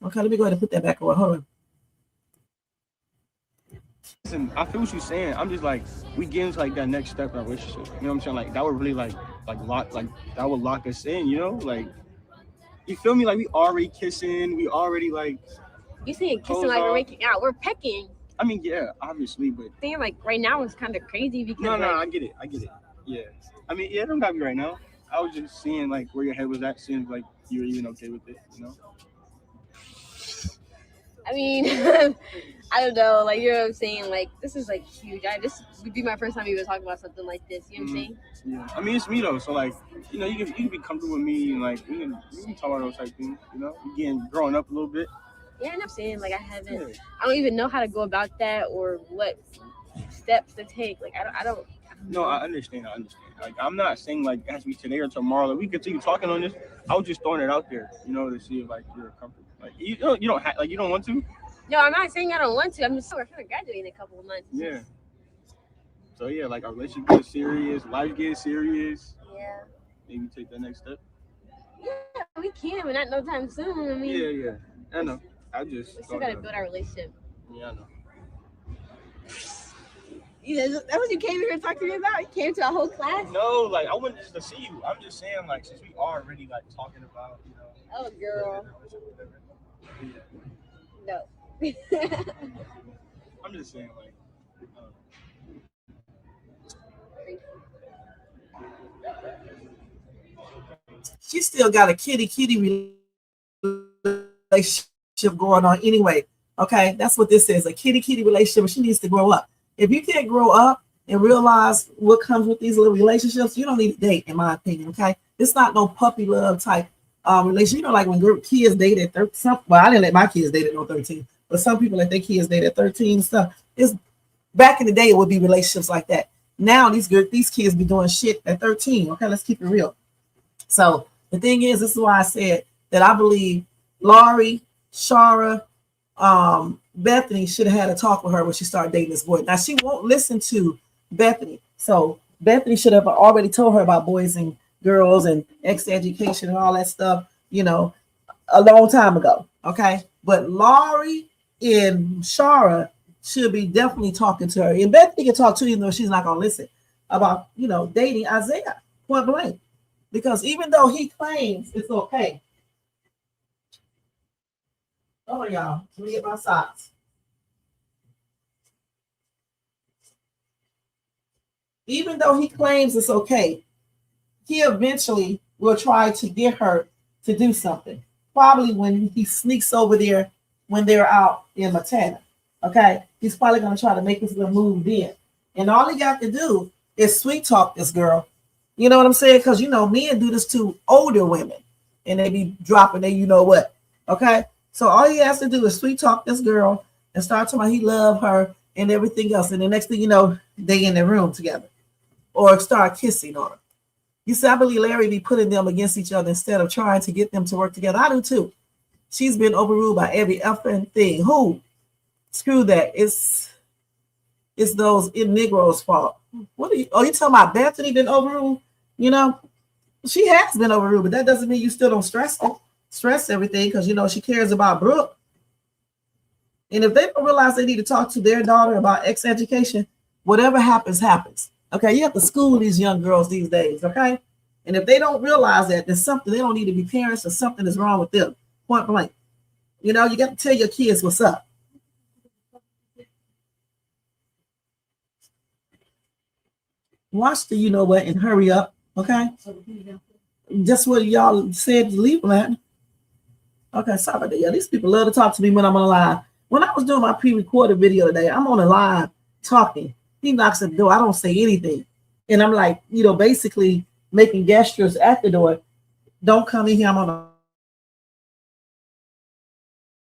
Okay, let me go ahead and put that back on. Hold on. Listen, I feel what you're saying. I'm just like, we get into like that next step in our relationship. You know what I'm saying? Like that would really that would lock us in, like, you feel me? Like we already kissing, we already like. You saying kissing like we're making out? We're pecking. I mean, yeah, obviously, but. Saying like right now is kind of crazy because. No, I get it. Yeah, I mean, yeah, don't got me right now. I was just seeing like where your head was at, seeing like you were even okay with it, I mean, I don't know. Like, you know what I'm saying? Like, this is like huge. This would be my first time even talking about something like this. You know what I'm saying? Yeah. I mean, it's me though. So like, you can be comfortable with me and like we can talk about those type of things. Again, growing up a little bit. Yeah, and I'm saying like I don't even know how to go about that or what steps to take. Like, I don't. No, I understand. Like, I'm not saying like it has to be today or tomorrow. Like, we continue talking on this. I was just throwing it out there, to see if like you're comfortable. Like you don't you don't want to. No, I'm not saying I don't want to. I'm just we're gonna graduate in a couple of months. Yeah. So yeah, like our relationship getting serious, life getting serious. Yeah. Maybe take that next step. Yeah, we can, but not no time soon. I mean. Yeah. I know. We still gotta build our relationship. Yeah, I know. That's what you came here to talk to me about? You came to a whole class? No, like I went just to see you. I'm just saying, like, since we are already like talking about, Oh, girl. No. I'm just saying, like. She still got a kitty relationship going on anyway. Okay, that's what this is, a kitty relationship. She needs to grow up. If you can't grow up and realize what comes with these little relationships, you don't need to date, in my opinion. Okay, it's not no puppy love type relationship. You know, like when kids date at 13. Well, I didn't let my kids date at no 13, but some people let their kids date at 13 and stuff. It's back in the day, it would be relationships like that. Now these kids be doing shit at 13. Okay, let's keep it real. So the thing is, this is why I said that I believe Laurie, Shara, Bethany should have had a talk with her when she started dating this boy. Now she won't listen to Bethany, so Bethany should have already told her about boys and girls and sex education and all that stuff, you know, a long time ago. Okay, but Laurie and Shara should be definitely talking to her, and Bethany can talk to you, even though she's not gonna listen about, you know, dating Isaiah point blank, because even though he claims it's okay. Oh, y'all, let me get my socks. Even though he claims it's okay, he eventually will try to get her to do something. Probably when he sneaks over there when they're out in Montana. Okay, he's probably going to try to make his little move then. And all he got to do is sweet talk this girl. You know what I'm saying? Because, you know, men do this to older women and they be dropping their, you know what. Okay, so all he has to do is sweet talk this girl and start talking about he love her and everything else. And the next thing you know, they in the room together or start kissing on her. You see, I believe Larry be putting them against each other instead of trying to get them to work together. I do too. She's been overruled by every effing thing. Who? Screw that. It's those Negroes' fault. What are you? Oh, you talking about Bethany been overruled? You know, she has been overruled, but that doesn't mean you still don't stress everything, because you know she cares about Brooke. And if they don't realize they need to talk to their daughter about sex education, whatever happens, happens. Okay, you have to school these young girls these days, okay? And if they don't realize that, there's something, they don't need to be parents, or something is wrong with them, point blank. You know, you got to tell your kids what's up. Watch the, you know what, and hurry up, okay? Just what y'all said to leave at. Okay, sorry about that. Yeah, these people love to talk to me when I'm on live. When I was doing my pre-recorded video today, I'm on a live talking. He knocks at the door. I don't say anything. And I'm like, you know, basically making gestures at the door. Don't come in here. I'm on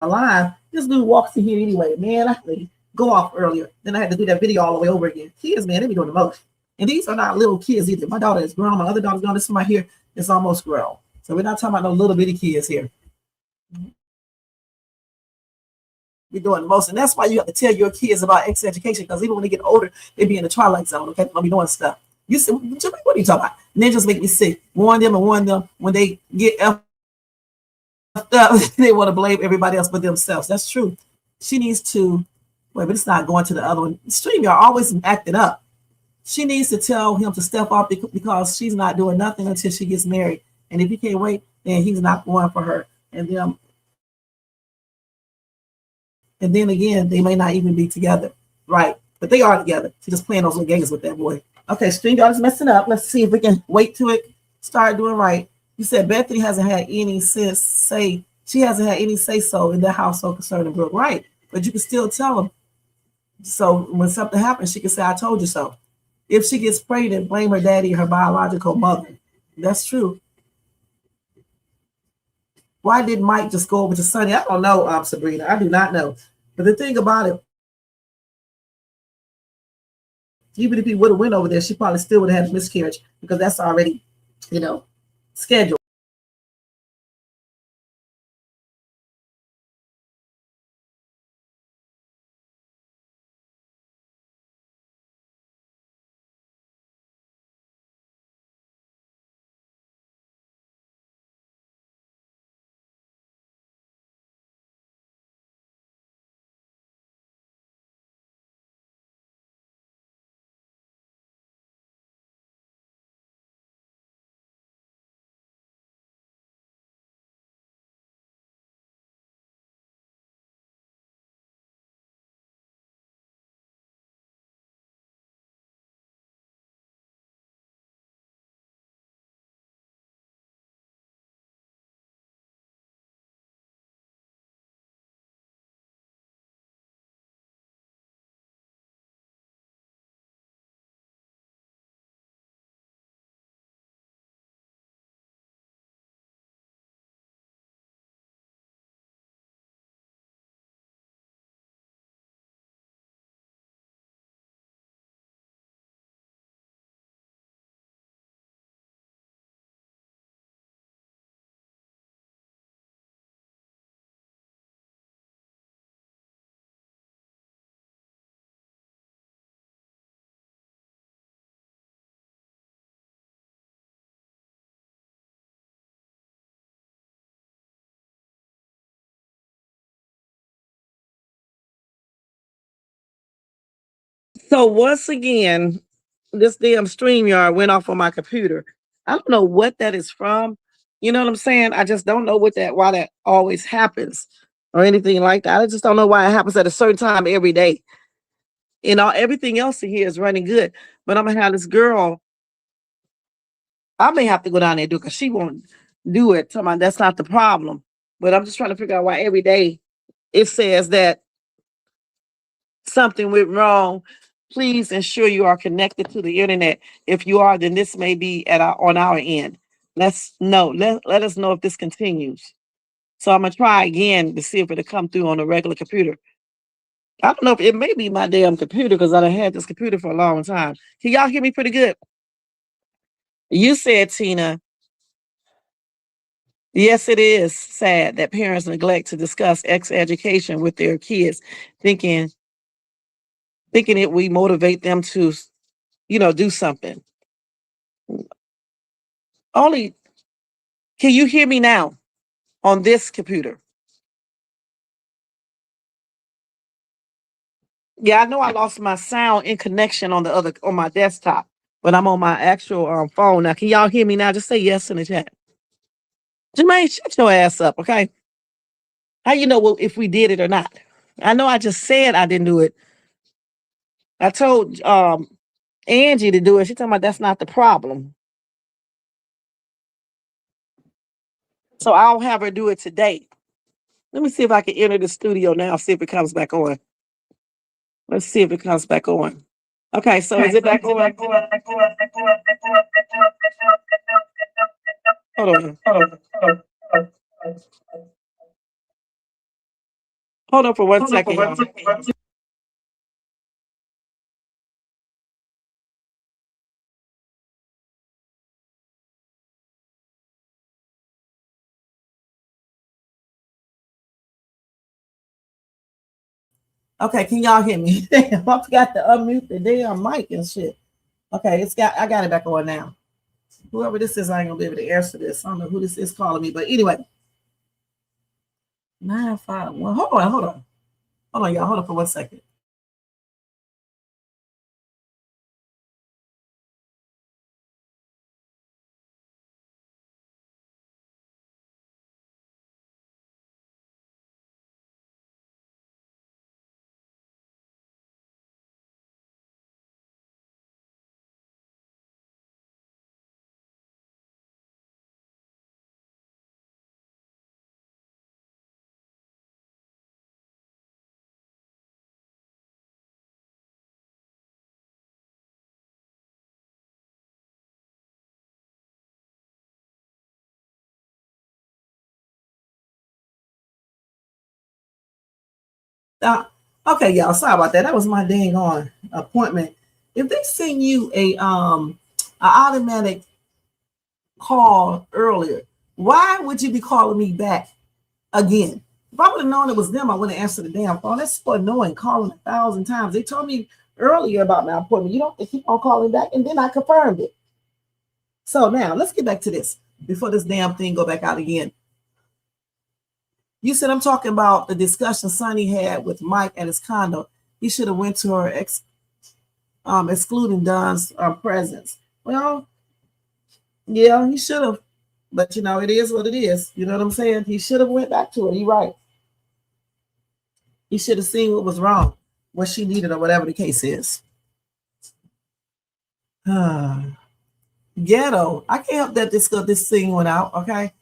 a live. This dude walks in here anyway. Man, I had to go off earlier. Then I had to do that video all the way over again. Kids, man, they be doing the most. And these are not little kids either. My daughter is grown. My other daughter's grown. This one right here is almost grown. So we're not talking about no little bitty kids here. We're doing the most. And that's why you have to tell your kids about sex education, because even when they get older, they be in the twilight zone. Okay, they'll be doing stuff. You say, what are you talking about? And they just make me sick. Warn them when they get effed up, they want to blame everybody else but themselves. That's true. She needs to wait, but it's not going to the other one. StreamYard always acting up. She needs to tell him to step off because she's not doing nothing until she gets married. And if he can't wait, then he's not going for her. And then again, they may not even be together, right? But they are together. She's just playing those little games with that boy. Okay, StreamYard is messing up. Let's see if we can wait to it start doing right. You said Bethany hasn't had any say so in the household concerning Brooke, right? But you can still tell them. So when something happens, she can say, "I told you so." If she gets pregnant, blame her daddy, her biological mother. That's true. Why did Mike just go over to Sunny? I don't know, Sabrina. I do not know. But the thing about it, even if he would have went over there, she probably still would have had a miscarriage, because that's already, you know, scheduled. So once again, this damn StreamYard went off on my computer. I don't know what that is from. You know what I'm saying? I just don't know why that always happens or anything like that. I just don't know why it happens at a certain time every day. Everything else in here is running good. But I'm gonna have this girl. I may have to go down there and do it because she won't do it. Tell me that's not the problem. But I'm just trying to figure out why every day it says that something went wrong. Please ensure you are connected to the internet. If you are, then this may be on our end. Let's know. Let us know if this continues. So I'm gonna try again to see if it'll come through on a regular computer. I don't know if it may be my damn computer because I done had this computer for a long time. Can y'all hear me pretty good? You said, Tina, yes, it is sad that parents neglect to discuss education with their kids, thinking it we motivate them to, do something. Only, can you hear me now on this computer? Yeah, I know I lost my sound in connection on my desktop, but I'm on my actual phone now. Can y'all hear me now? Just say yes in the chat. Jermaine, shut your ass up, okay? How you know if we did it or not? I know I just said I didn't do it. I told Angie to do it. She talking about that's not the problem. So I'll have her do it today. Let me see if I can enter the studio now, see if it comes back on. Let's see if it comes back on. Okay, so is it back on? Hold on. Hold on for 1 second, y'all. Okay, can y'all hear me? Damn, I forgot to unmute the damn mic and shit. Okay, I got it back on now. Whoever this is, I ain't gonna be able to answer this. I don't know who this is calling me, but anyway. 951. Hold on, y'all. Hold on for 1 second. Okay, y'all. Sorry about that. That was my dang on appointment. If they send you a automatic call earlier, why would you be calling me back again? If I would have known it was them, I wouldn't answer the damn phone. That's so annoying, calling 1,000 times. They told me earlier about my appointment. You don't have to keep on calling back, and then I confirmed it. So now let's get back to this before this damn thing go back out again. You said I'm talking about the discussion Sonny had with Mike at his condo. He should have went to her excluding Don's presence. Well, yeah, he should have. But it is what it is. You know what I'm saying? He should have went back to her. You're right. He should have seen what was wrong, what she needed, or whatever the case is. Ghetto. I can't help that this thing went out. Okay.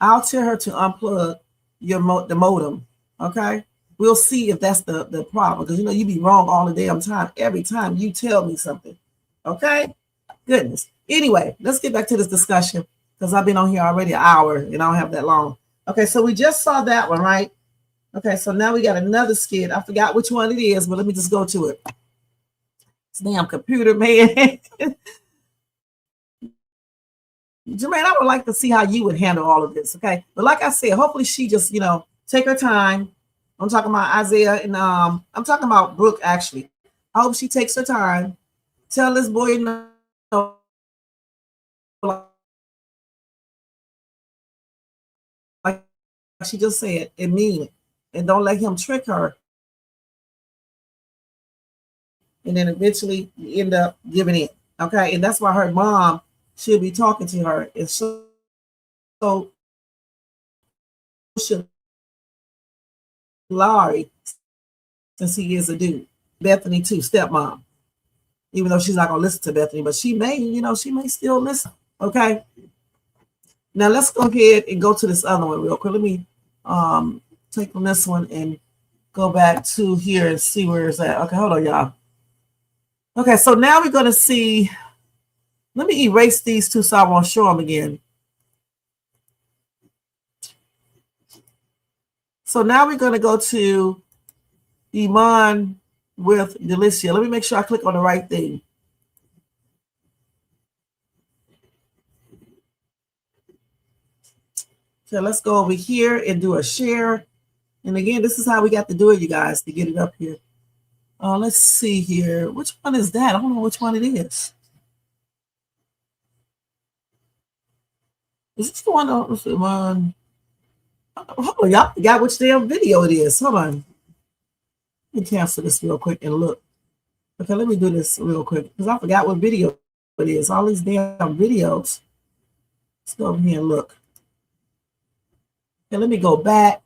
I'll tell her to unplug the modem. Okay. We'll see if that's the problem. Because you be wrong all the damn time. Every time you tell me something. Okay. Goodness. Anyway, let's get back to this discussion. Because I've been on here already an hour and I don't have that long. Okay, so we just saw that one, right? Okay, so now we got another skit. I forgot which one it is, but let me just go to it. This damn computer, man. Jermaine, I would like to see how you would handle all of this, okay? But like I said, hopefully she just, take her time. I'm talking about Isaiah and I'm talking about Brooke, actually. I hope she takes her time. Tell this boy, like she just said, and mean it. And don't let him trick her and then eventually you end up giving in. Okay, and that's why her mom should be talking to her, and so should Laurie, since he is a dude. Bethany too, stepmom. Even though she's not gonna listen to Bethany, but she may, she may still listen. Okay. Now let's go ahead and go to this other one real quick. Let me take on this one and go back to here and see where it's at. Okay, hold on, y'all. Okay, so now we're gonna see. Let me erase these two so I won't show them again. So now we're gonna go to Iman with Delicia. Let me make sure I click on the right thing. So let's go over here and do a share. And again, this is how we got to do it, you guys, to get it up here. Let's see here. Which one is that? I don't know which one it is. Is this the one? Hold on, y'all forgot which damn video it is. Hold on. Let me cancel this real quick and look. Okay, let me do this real quick because I forgot what video it is. All these damn videos. Let's go over here and look. Okay, let me go back.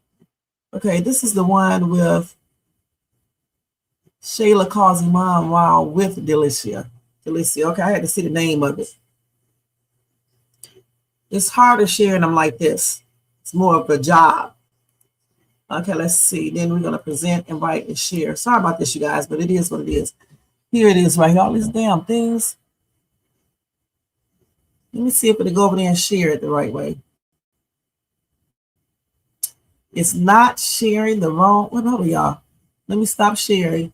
Okay, this is the one with Shayla calls Mom while with Delicia. Okay, I had to see the name of it. It's harder sharing them like this. It's more of a job. Okay, let's see. Then we're going to present, invite, and share. Sorry about this, you guys, but it is what it is. Here it is right here. All these damn things. Let me see if it'll go over there and share it the right way. It's not sharing the wrong. What over, y'all? Let me stop sharing.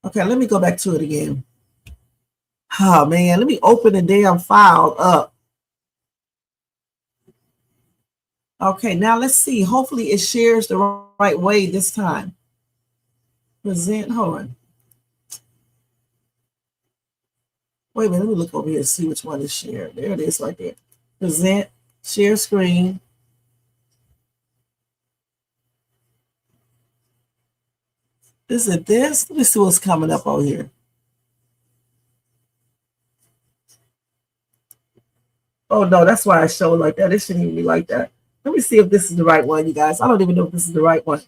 Okay, let me go back to it again. Oh, man. Let me open the damn file up. Okay, now let's see. Hopefully it shares the right way this time. Present. Hold on. Wait a minute. Let me look over here and see which one is shared. There it is right there. Present. Share screen. Is it this? Let me see what's coming up over here. Oh, no, that's why I show it like that. It shouldn't even be like that. Let me see if this is the right one, you guys. I don't even know if this is the right one.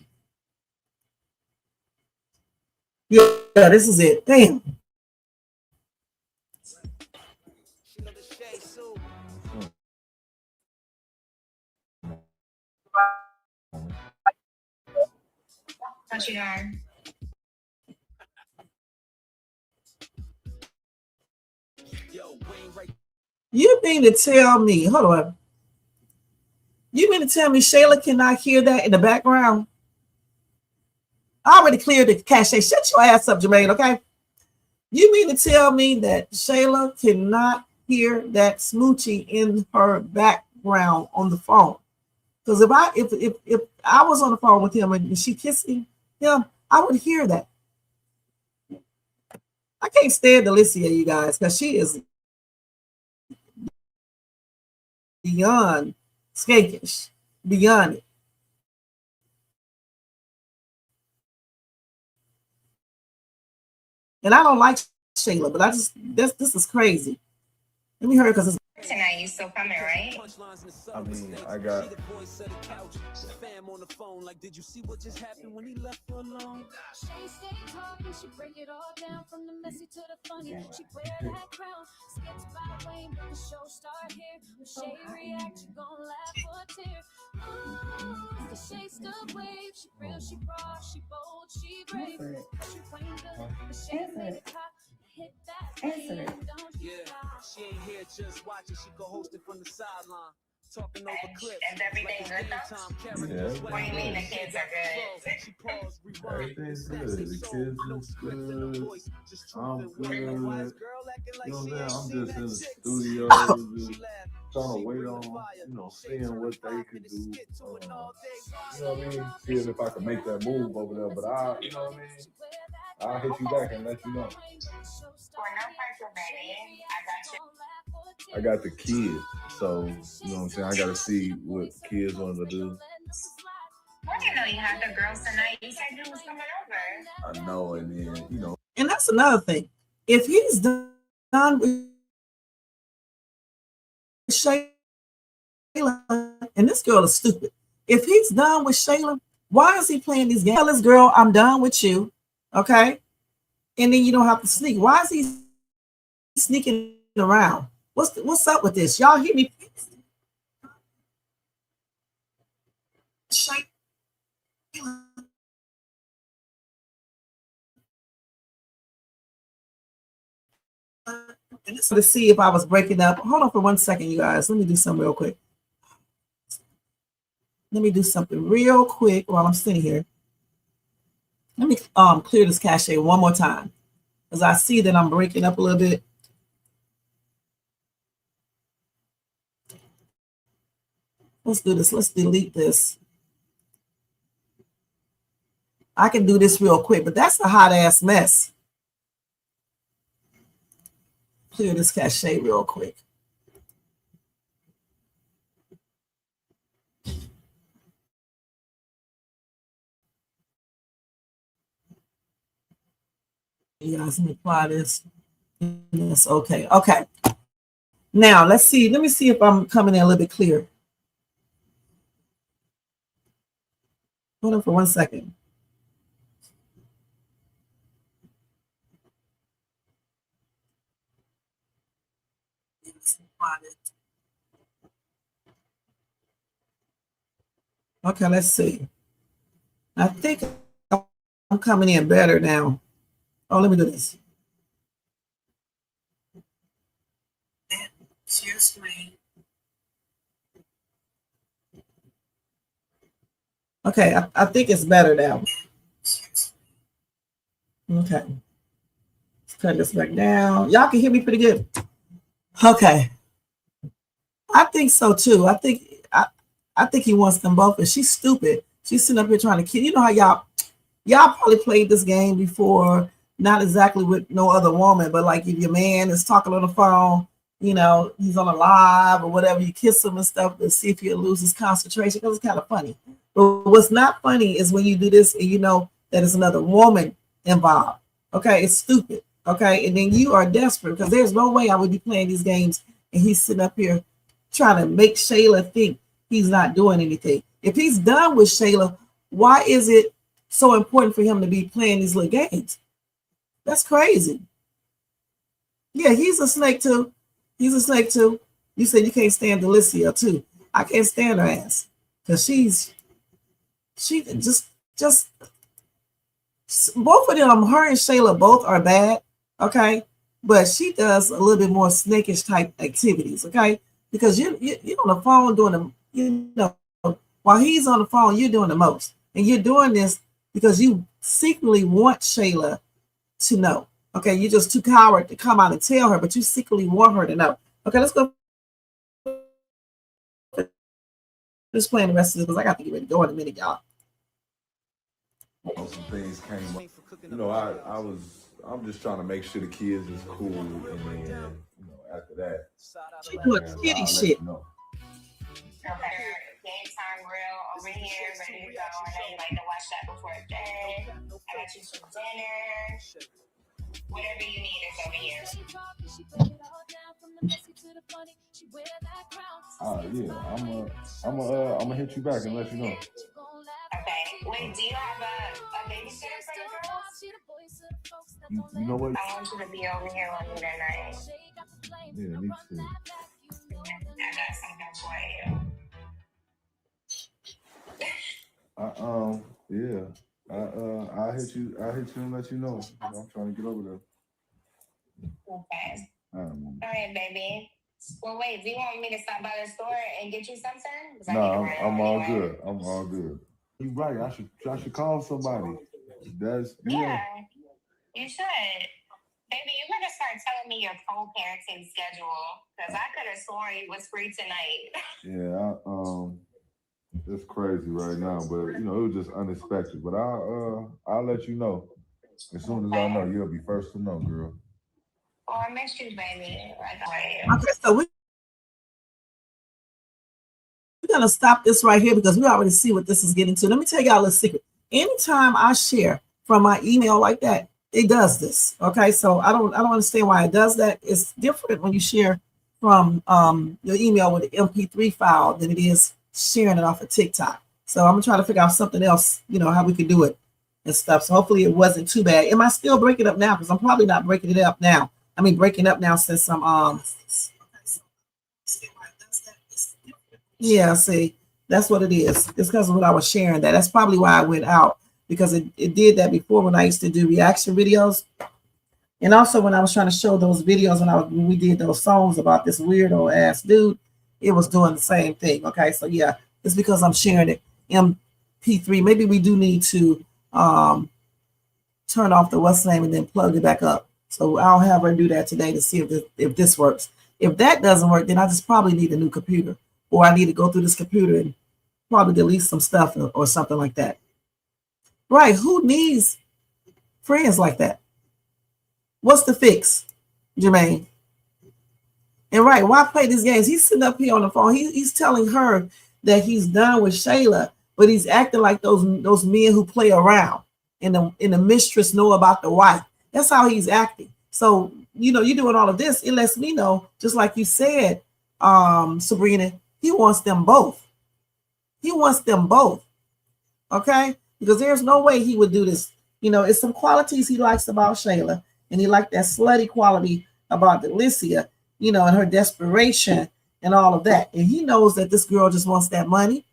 Yeah, this is it. Damn. What you doing? You mean to tell me, hold on. You mean to tell me Shayla cannot hear that in the background? I already cleared the cache. Shut your ass up, Jermaine, okay? You mean to tell me that Shayla cannot hear that smoochie in her background on the phone? Because if I was on the phone with him and she kissing him, I would hear that. I can't stand Delicia, you guys, because she is beyond skankish, beyond it. And I don't like Shayla, but this is crazy. Let me hurry because it's Tonight, you still coming, right? I mean, I got. Fam on the phone, like, did you see what just happened when he left her alone? She stay talking, she break it all down from the messy to the funny. She wear that crown, skits by Wayne, but the show start here. When Shay react, you gon' laugh or tear. Ooh, the Shay still wave, she real, she raw, she bold, she brave. She Wayne good, the Shay made it hot. Hit that wave, don't you stop. She ain't here just watching, she go host it from the sideline. Talking over clips. Is everything good though? Yeah. What do you mean the kids are good? She paused, Everything's good. The kids is good. I'm good. You know what I'm saying? I'm just in the studio, just trying to wait on, seeing what they could do. You know what I mean? Seeing if I can make that move over there. But you know what I mean? I'll hit you back and let you know. For no person, baby. I got the kids, so you know what I'm saying. I got to see what the kids want to do. I didn't know you had the girls tonight. You said you was coming over. I know, and then And that's another thing. If he's done with Shayla, and this girl is stupid. If he's done with Shayla, why is he playing these games? Tell this girl, I'm done with you, okay? And then you don't have to sneak. Why is he sneaking around? What's up with this? Y'all hear me? Shayla. And this to see if I was breaking up. Hold on for 1 second, you guys. Let me do something real quick. Let me do something real quick while I'm sitting here. Let me clear this cache one more time, because I see that I'm breaking up a little bit. Let's do this. Let's delete this. I can do this real quick, but that's a hot ass mess. Clear this cache real quick. You guys let me apply this. Yes, okay. Okay. Now let's see. Let me see if I'm coming in a little bit clear. Hold on for 1 second. Okay, let's see. I think I'm coming in better now. Oh, let me do this. Share screen. Okay, I think it's better now. Okay. Let's cut this back down. Y'all can hear me pretty good. Okay. I think so too. I think he wants them both, but she's stupid. She's sitting up here trying to kid. You know how y'all probably played this game before, not exactly with no other woman, but like if your man is talking on the phone, you know, he's on a live or whatever, you kiss him and stuff to see if he'll lose his concentration, because it's kind of funny. But what's not funny is when you do this and you know that there's another woman involved. Okay, it's stupid. Okay, and then you are desperate, because there's no way I would be playing these games and he's sitting up here trying to make Shayla think he's not doing anything. If he's done with Shayla, why is it so important for him to be playing these little games? That's crazy. Yeah, he's a snake too. He's a snake too. You said you can't stand Delicia too. I can't stand her ass, because she just both of them, her and Shayla both are bad. Okay, but she does a little bit more snakish type activities. Okay, because you're on the phone doing them. You know, while he's on the phone, you're doing the most, and you're doing this because you secretly want Shayla to know. Okay, you're just too coward to come out and tell her, but you secretly want her to know. Okay, let's go. Just playing the rest of this because I got to get ready to go in a minute, y'all. some things came up. I'm just trying to make sure the kids is cool, and then after that, She doing kitty shit. Okay. Game time grill over here, ready to go. I know you like to watch that before bed. I got you some dinner. Whatever you need is over here. I'm gonna hit you back and let you know. Okay. Wait, do you have a babysitter for the girls? You know what? I want you to be over here with me tonight. Yeah, me too. I got something for you. Yeah. I'll hit you and let you know. I'm trying to get over there. Okay. All right, baby. Well, wait, do you want me to stop by the store and get you something? No, I'm all good. I'm all good. You're right. I should call somebody. Yeah, you should. Baby, you better start telling me your co-parenting schedule, because I could have sworn you was free tonight. Yeah, it's crazy right now, but it was just unexpected. But I'll let you know as soon as I know. You'll be first to know, girl. Oh, I miss you, baby. Like, Okay, so we going to stop this right here because we already see what this is getting to. Let me tell y'all a little secret. Anytime I share from my email like that, it does this. Okay, so I don't understand why it does that. It's different when you share from your email with an MP3 file than it is sharing it off of TikTok. So I'm gonna try to figure out something else, how we could do it and stuff. So hopefully it wasn't too bad. Am I still breaking up now? Because I'm probably not breaking it up now. I mean breaking up now since I'm yeah, see, that's what it is. It's because of what I was sharing that. That's probably why I went out, because it did that before when I used to do reaction videos. And also when I was trying to show those videos when we did those songs about this weirdo ass dude, it was doing the same thing. Okay, so yeah, it's because I'm sharing it MP3. Maybe we do need to turn off the what's name and then plug it back up. So I'll have her do that today to see if this works. If that doesn't work, then I just probably need a new computer, or I need to go through this computer and probably delete some stuff or something like that. Right? Who needs friends like that? What's the fix, Jermaine? And right, why play these games? He's sitting up here on the phone. He's telling her that he's done with Shayla, but he's acting like those men who play around and the mistress know about the wife. That's how he's acting. So, you're doing all of this. It lets me know, just like you said, Sabrina, he wants them both. He wants them both. Okay? Because there's no way he would do this. It's some qualities he likes about Shayla, and he liked that slutty quality about Isiah, and her desperation and all of that. And he knows that this girl just wants that money.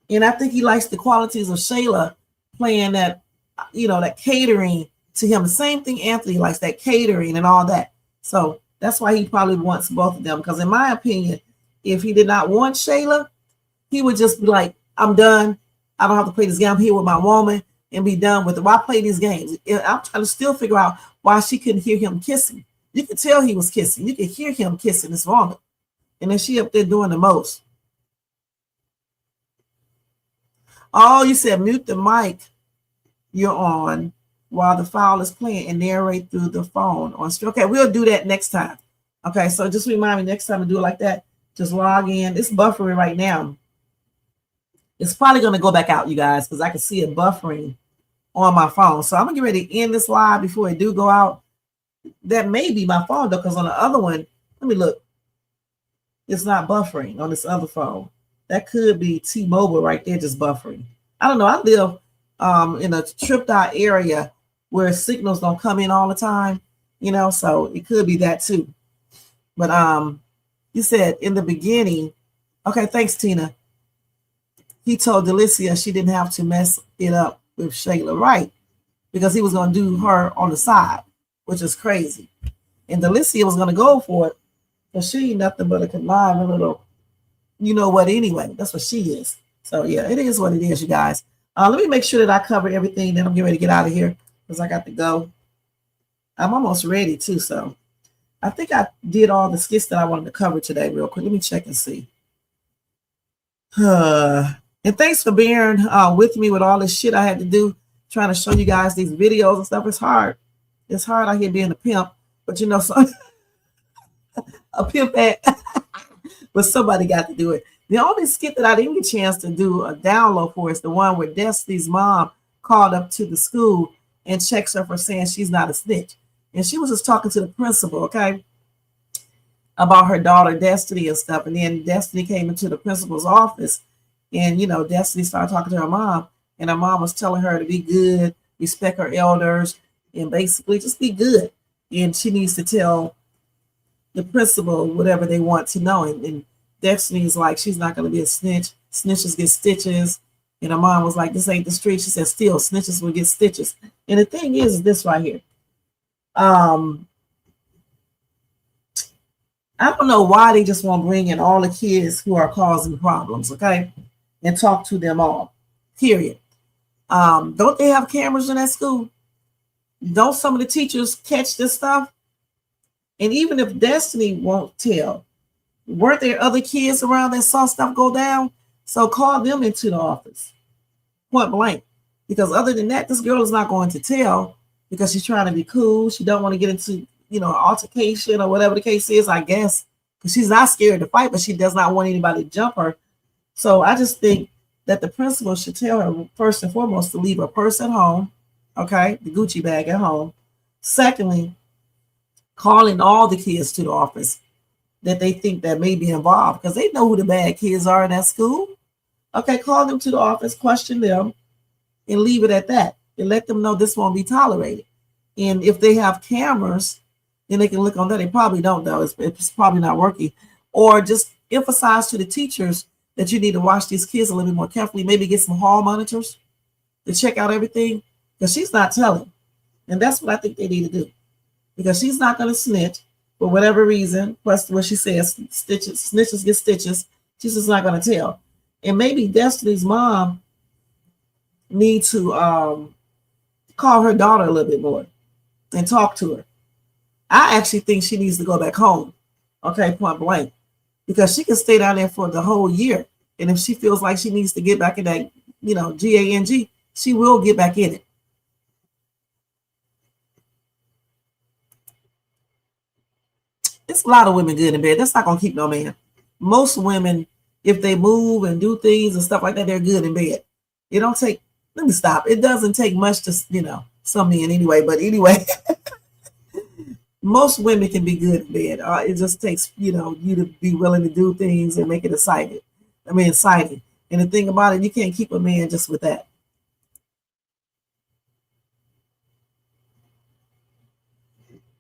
And I think he likes the qualities of Shayla playing that, that catering to him. The same thing Anthony likes, that catering and all that. So that's why he probably wants both of them. Because in my opinion, if he did not want Shayla, he would just be like, I'm done. I don't have to play this game. I'm here with my woman and be done with it. Why play these games? I'm trying to still figure out why she couldn't hear him kissing. You could tell he was kissing. You could hear him kissing this woman. And then she up there doing the most. Oh, you said mute the mic you're on while the file is playing and narrate through the phone on stream. Okay, we'll do that next time. Okay, so just remind me next time to do it like that. Just log in. It's buffering right now. It's probably going to go back out, you guys, because I can see it buffering on my phone. So I'm going to get ready to end this live before it do go out. That may be my phone, though, because on the other one, let me look. It's not buffering on this other phone. That could be T-Mobile right there just buffering. I don't know. I live in a tripped out area where signals don't come in all the time, so it could be that too. But you said in the beginning, okay, thanks, Tina. He told Isiah she didn't have to mess it up with Shayla, right? Because he was going to do her on the side, which is crazy. And Isiah was going to go for it, but she ain't nothing but a conniving little, what anyway. That's what she is. So yeah, it is what it is, you guys. Let me make sure that I cover everything. Then I'm getting ready to get out of here because I got to go. I'm almost ready too, so I think I did all the skits that I wanted to cover today real quick. Let me check and see. And thanks for bearing with me with all this shit I had to do, trying to show you guys these videos and stuff. It's hard. It's hard out here being a pimp, but so a pimp but somebody got to do it. The only skit that I didn't get a chance to do a download for is the one where Destiny's mom called up to the school and checks her for saying she's not a snitch. And she was just talking to the principal, okay, about her daughter Destiny and stuff. And then Destiny came into the principal's office, and Destiny started talking to her mom, and her mom was telling her to be good, respect her elders, and basically just be good. And she needs to tell the principal whatever they want to know. And Destiny's like, she's not going to be a snitch. Snitches get stitches. And her mom was like, this ain't the street. She said, still, snitches will get stitches. And the thing is this right here. I don't know why they just want to bring in all the kids who are causing problems, okay, and talk to them all, period. Don't they have cameras in that school? Don't some of the teachers catch this stuff? And even if Destiny won't tell, weren't there other kids around that saw stuff go down? So call them into the office, point blank. Because other than that, this girl is not going to tell because she's trying to be cool. She don't want to get into, altercation or whatever the case is, I guess, because she's not scared to fight, but she does not want anybody to jump her. So I just think that the principal should tell her, first and foremost, to leave her purse at home, okay, the Gucci bag at home. Secondly, calling all the kids to the office that they think that may be involved, because they know who the bad kids are in that school. Okay, call them to the office, question them, and leave it at that, and let them know this won't be tolerated. And if they have cameras, then they can look on that. They probably don't, though. It's probably not working. Or just emphasize to the teachers that you need to watch these kids a little bit more carefully. Maybe get some hall monitors to check out everything, because she's not telling. And that's what I think they need to do, because she's not going to snitch for whatever reason. Plus, what she says, snitches get stitches. She's just not going to tell. And maybe Destiny's mom needs to call her daughter a little bit more and talk to her. I actually think she needs to go back home, okay, point blank, because she can stay down there for the whole year. And if she feels like she needs to get back in that, GANG, she will get back in it. It's a lot of women good in bed. That's not going to keep no man. Most women, if they move and do things and stuff like that, they're good in bed. It don't take, let me stop. It doesn't take much to, some men anyway, but anyway, most women can be good in bed. It just takes, you to be willing to do things and make it exciting. And the thing about it, you can't keep a man just with that.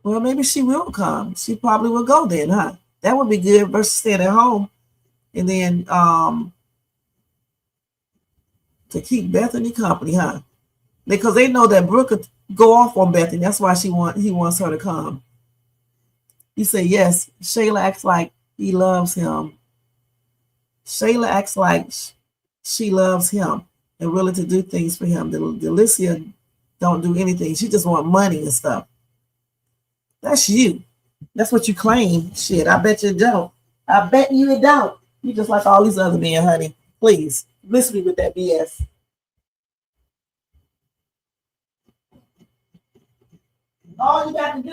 Well, maybe she will come. She probably will go then, huh? That would be good versus staying at home. And then to keep Bethany company, huh? Because they know that Brooke could go off on Bethany. That's why he wants her to come. You say, yes, Shayla acts like he loves him. Shayla acts like she loves him and willing to do things for him. Delicia don't do anything. She just want money and stuff. That's you. That's what you claim. Shit, I bet you don't. I bet you don't. You just like all these other men, honey. Please, miss me with that BS. All you got to do,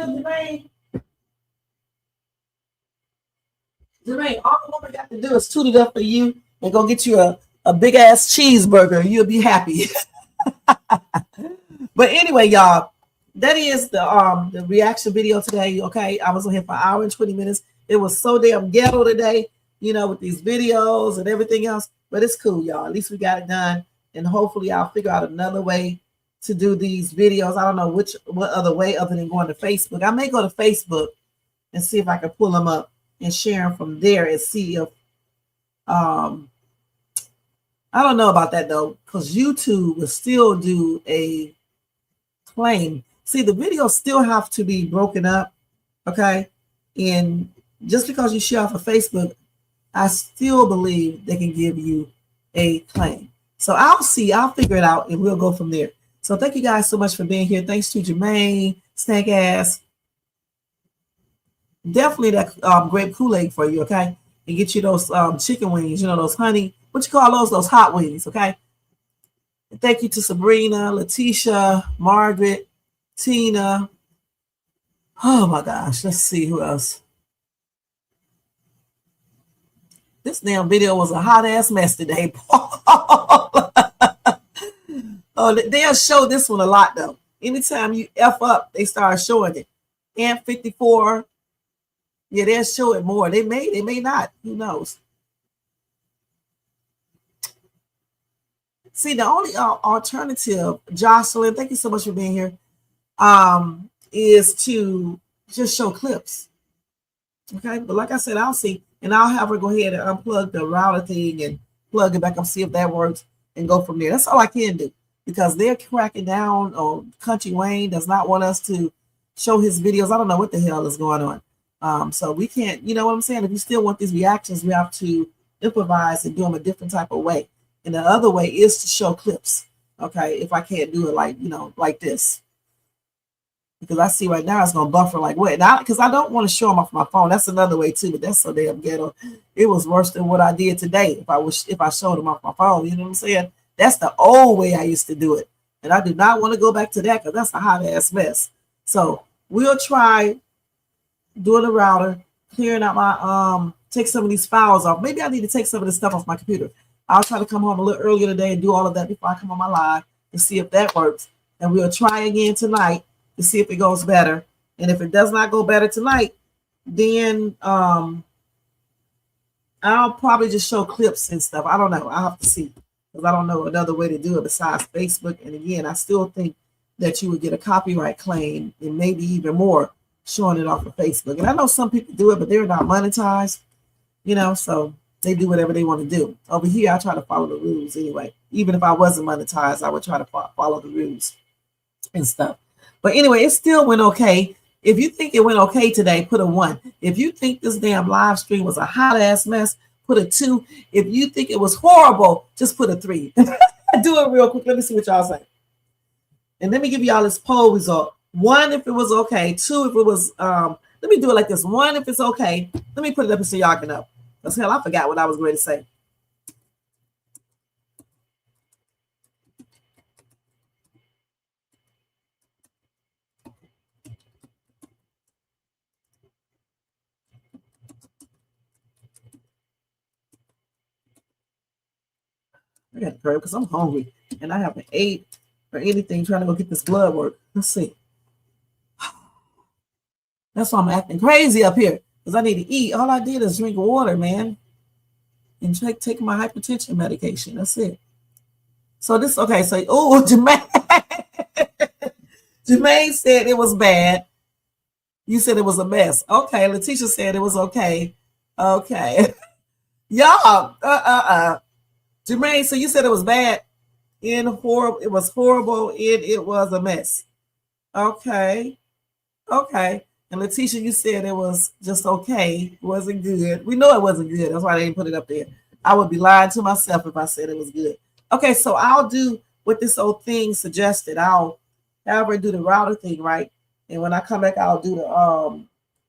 Jermaine, all the woman got to do is toot it up for you and go get you a big ass cheeseburger. You'll be happy. But anyway, y'all, that is the reaction video today. Okay, I was on here for an hour and 20 minutes. It was so damn ghetto today, with these videos and everything else. But it's cool, y'all. At least we got it done, and hopefully I'll figure out another way to do these videos. I don't know what other way other than going to Facebook. I may go to Facebook and see if I can pull them up and share them from there and see if I don't know about that though, because YouTube will still do a claim. See, the videos still have to be broken up, okay? And just because you share off of Facebook, I still believe they can give you a claim. So I'll figure it out, and we'll go from there. So thank you guys so much for being here. Thanks to Jermaine, Snake Ass. Definitely that grape Kool-Aid for you, okay? And get you those chicken wings, those honey, what you call those hot wings, okay? And thank you to Sabrina, Letitia, Margaret, Tina. Oh my gosh, let's see who else. This damn video was a hot ass mess today, Paul. Oh, they'll show this one a lot though. Anytime you F up, they start showing it. And 54. Yeah, they'll show it more. They may not. Who knows? See, the only alternative, Jocelyn, thank you so much for being here, is to just show clips. Okay, but like I said, I'll see, and I'll have her go ahead and unplug the router thing and plug it back up, see if that works, and go from there. That's all I can do, because they're cracking down on Country Wayne does not want us to show his videos. I don't know what the hell is going on. So we can't, you know what I'm saying? If you still want these reactions, we have to improvise and do them a different type of way. And the other way is to show clips. Okay, if I can't do it like this. Because I see right now it's gonna buffer like what? Because I don't want to show them off my phone. That's another way too, but that's so damn ghetto. It was worse than what I did today. If I showed them off my phone, you know what I'm saying? That's the old way I used to do it. And I do not want to go back to that, because that's a hot ass mess. So we'll try doing a router, clearing out my take some of these files off. Maybe I need to take some of this stuff off my computer. I'll try to come home a little earlier today and do all of that before I come on my live and see if that works. And we'll try again tonight to see if it goes better. And if it does not go better tonight, then I'll probably just show clips and stuff. I don't know. I'll have to see, because I don't know another way to do it besides Facebook. And again, I still think that you would get a copyright claim and maybe even more showing it off of Facebook. And I know some people do it, but they're not monetized, you know, so they do whatever they want to do. Over here, I try to follow the rules anyway. Even if I wasn't monetized, I would try to follow the rules and stuff. But anyway, it still went okay. If you think it went okay today, put a 1. If you think this damn live stream was a hot ass mess, put a 2. If you think it was horrible, just put a 3. Do it real quick. Let me see what y'all say. And let me give y'all this poll result. 1 if it was okay. 2 if it was let me do it like this. 1 if it's okay. Let me put it up so y'all can know. Because hell, I forgot what I was going to say. I got to pray because I'm hungry and I haven't ate or anything trying to go get this blood work. Let's see. That's why I'm acting crazy up here, because I need to eat. All I did is drink water, man, and take my hypertension medication. That's it. So this, okay, so, oh, Jermaine said it was bad. You said it was a mess. Okay, Letitia said it was okay. Okay. Y'all, Jermaine, so you said it was bad and horrible. It was horrible and it was a mess. Okay. Okay. And Letitia, you said it was just okay. It wasn't good. We know it wasn't good. That's why they didn't put it up there. I would be lying to myself if I said it was good. Okay, so I'll do what this old thing suggested. I'll have her do the router thing, right? And when I come back, I'll do the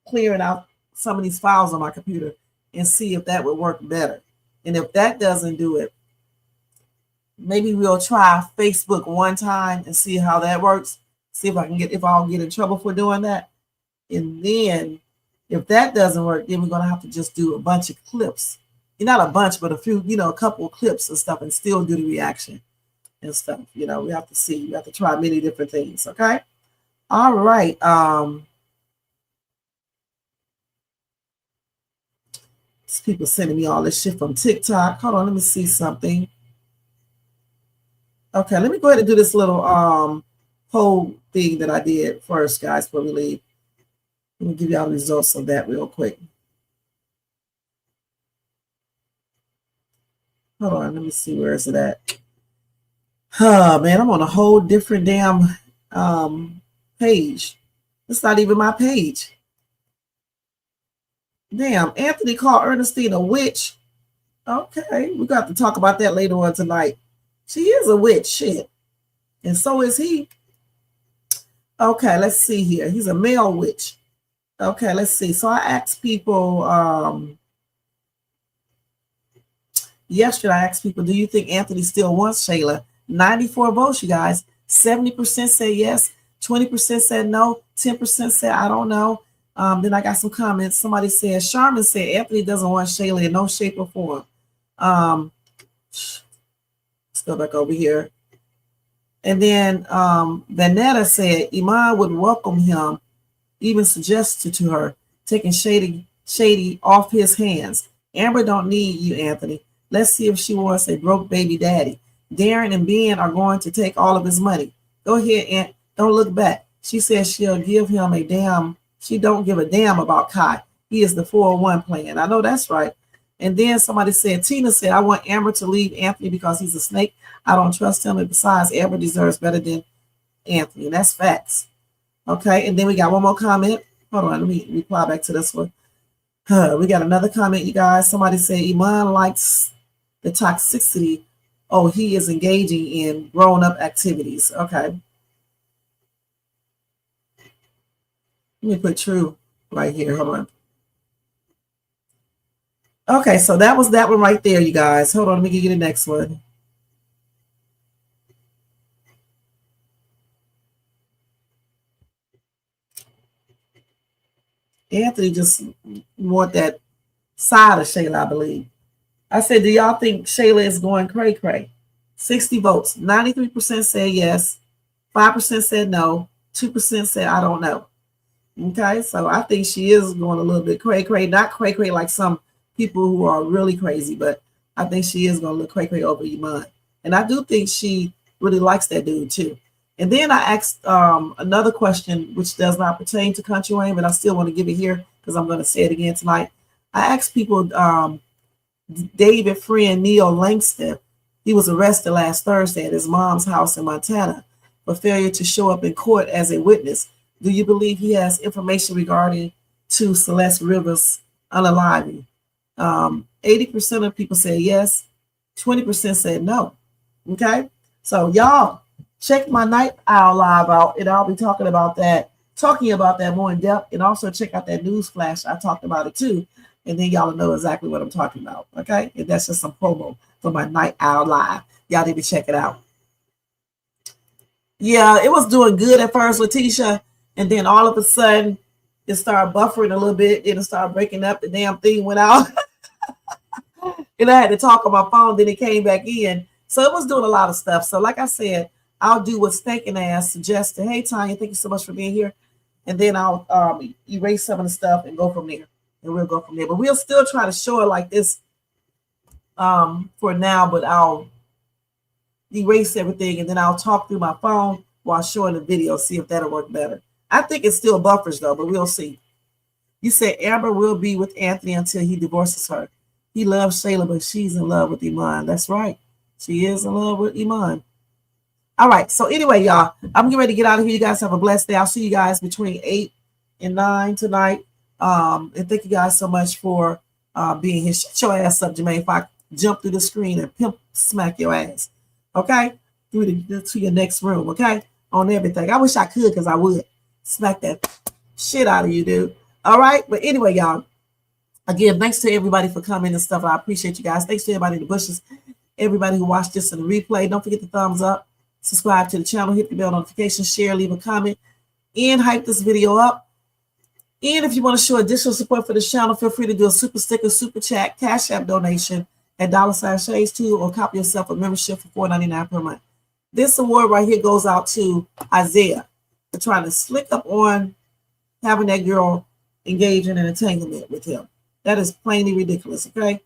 clearing out some of these files on my computer and see if that would work better. And if that doesn't do it, maybe we'll try Facebook one time and see how that works. See if I'll get in trouble for doing that. And then if that doesn't work, then we're going to have to just do a bunch of clips. Not a bunch, but a few, a couple of clips and stuff, and still do the reaction and stuff. We have to see. We have to try many different things. Okay. All right. People sending me all this shit from TikTok. Hold on. Let me see something. Okay. Let me go ahead and do this little poll thing that I did first, guys, before we leave. Let me give y'all the results of that real quick. Hold on, let me see, where is it at? Oh man, I'm on a whole different damn page. It's not even my page. Damn, Anthony called Ernestine a witch. Okay, we got to talk about that later on tonight. She is a witch, shit. And so is he. Okay, let's see here. He's a male witch. Okay, let's see. So I asked people yesterday, I asked people, do you think Anthony still wants Shayla? 94 votes, you guys. 70% said yes. 20% said no. 10% said I don't know. Then I got some comments. Somebody said, Sharman said Anthony doesn't want Shayla in no shape or form. Let's go back over here. And then Vanetta said Iman would welcome him, even suggested to her, taking Shady off his hands. Amber don't need you, Anthony. Let's see if she wants a broke baby daddy. Darren and Ben are going to take all of his money. Go ahead, Aunt. Don't look back. She says she'll give him a damn. She don't give a damn about Kai. He is the 401 plan. I know that's right. And then somebody said, Tina said, I want Amber to leave Anthony because he's a snake. I don't trust him. And besides, Amber deserves better than Anthony. And that's facts. Okay. And then we got one more comment. Hold on. Let me reply back to this one. We got another comment, you guys. Somebody said Iman likes the toxicity. Oh, he is engaging in grown-up activities. Okay. Let me put true right here. Hold on. Okay, so that was that one right there, you guys. Hold on, let me give you the next one. Anthony just want that side of Shayla, I believe. I said, do y'all think Shayla is going cray-cray? 60 votes. 93% said yes. 5% said no. 2% said I don't know. Okay, so I think she is going a little bit cray-cray. Not cray-cray like some people who are really crazy, but I think she is going to look cray-cray over Iman. And I do think she really likes that dude too. And then I asked another question, which does not pertain to Country Wayne, but I still want to give it here because I'm going to say it again tonight. I asked people, David friend Neil Langston, he was arrested last Thursday at his mom's house in Montana for failure to show up in court as a witness. Do you believe he has information regarding to Celeste Rivers' unaliving? 80% of people said yes, 20% said no. Okay, so y'all check my Night Owl live out, and I'll be talking about that more in depth, and also check out that news flash. I talked about it too, and then y'all will know exactly what I'm talking about. Okay, and that's just some promo for my Night Owl live. Y'all need to check it out. Yeah, it was doing good at first, Letitia, and then all of a sudden it started buffering a little bit, then it started breaking up. The damn thing went out. And I had to talk on my phone, then it came back in. So it was doing a lot of stuff. So like I said, I'll do what Stinking Ass suggested. Hey, Tanya, thank you so much for being here. And then I'll erase some of the stuff and go from there. And we'll go from there. But we'll still try to show it like this for now, but I'll erase everything and then I'll talk through my phone while showing the video, see if that'll work better. I think it still buffers though, but we'll see. You said Amber will be with Anthony until he divorces her. He loves Shayla, but she's in love with Iman. That's right. She is in love with Iman. All right. So anyway, y'all, I'm getting ready to get out of here. You guys have a blessed day. I'll see you guys between 8 and 9 tonight. And thank you guys so much for being here. Shut your ass up, Jermaine, if I jump through the screen and pimp smack your ass. Okay? To your next room. Okay? On everything. I wish I could because I would smack that shit out of you, dude. All right? But anyway, y'all. Again, thanks to everybody for coming and stuff. I appreciate you guys. Thanks to everybody in the bushes. Everybody who watched this in the replay. Don't forget the thumbs up. Subscribe to the channel. Hit the bell notification. Share. Leave a comment. And hype this video up. And if you want to show additional support for the channel, feel free to do a super sticker, super chat, Cash App donation at $Shades2 or copy yourself a membership for $4.99 per month. This award right here goes out to Isaiah for trying to slick up on having that girl engage in an entanglement with him. That is plainly ridiculous, okay?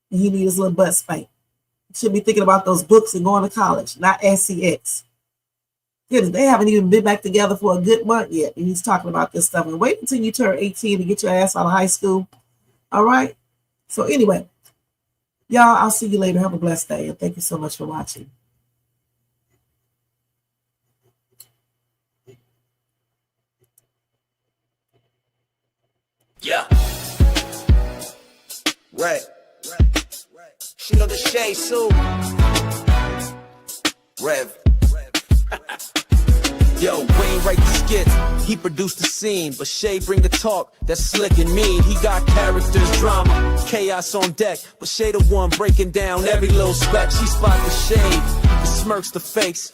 And he needs his little butt spanked. He should be thinking about those books and going to college, not SCX. Goodness, they haven't even been back together for a good month yet, and he's talking about this stuff. And wait until you turn 18 to get your ass out of high school. All right? So anyway, y'all, I'll see you later. Have a blessed day, and thank you so much for watching. Yeah. Right. She know the shade too. Rev. Yo, Wayne write the skits, he produced the scene, but Shay bring the talk that's slick and mean. He got characters, drama, chaos on deck, but Shay the one breaking down every little speck. She spot the shade, the smirks the face,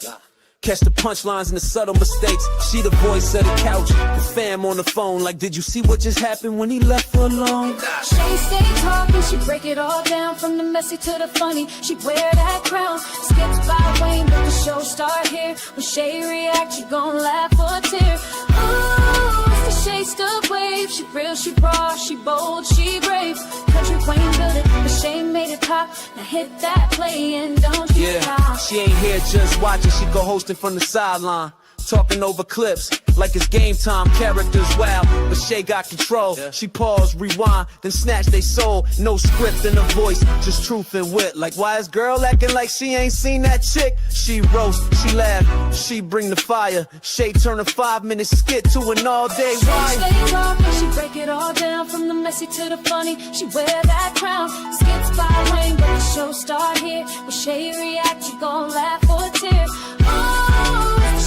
catch the punchlines and the subtle mistakes. She the voice of the couch, the fam on the phone. Like, did you see what just happened when he left her alone? She stay talking, she break it all down, from the messy to the funny. She wear that crown, skips by Wayne, but the show start here. When Shay react, you gon' laugh or tear. Ooh, it's the Shay stuff wave. She real, she raw, she bold, she brave. Country Wayne built it, but Shay made it pop. Now hit that play and don't you stop. She ain't here just watching, she go hosting from the sideline. Talking over clips like it's game time, characters wild, but Shay got control. She pause, rewind, then snatch they soul. No script in her voice, just truth and wit. Like, why is girl acting like she ain't seen that chick? She roast, she laugh, she bring the fire. Shay turn a 5-minute skit to an all-day wire. She stay talking, she break it all down, from the messy to the funny. She wear that crown, skips by Wayne, but the show start here. When Shay react, you gon' laugh or tear.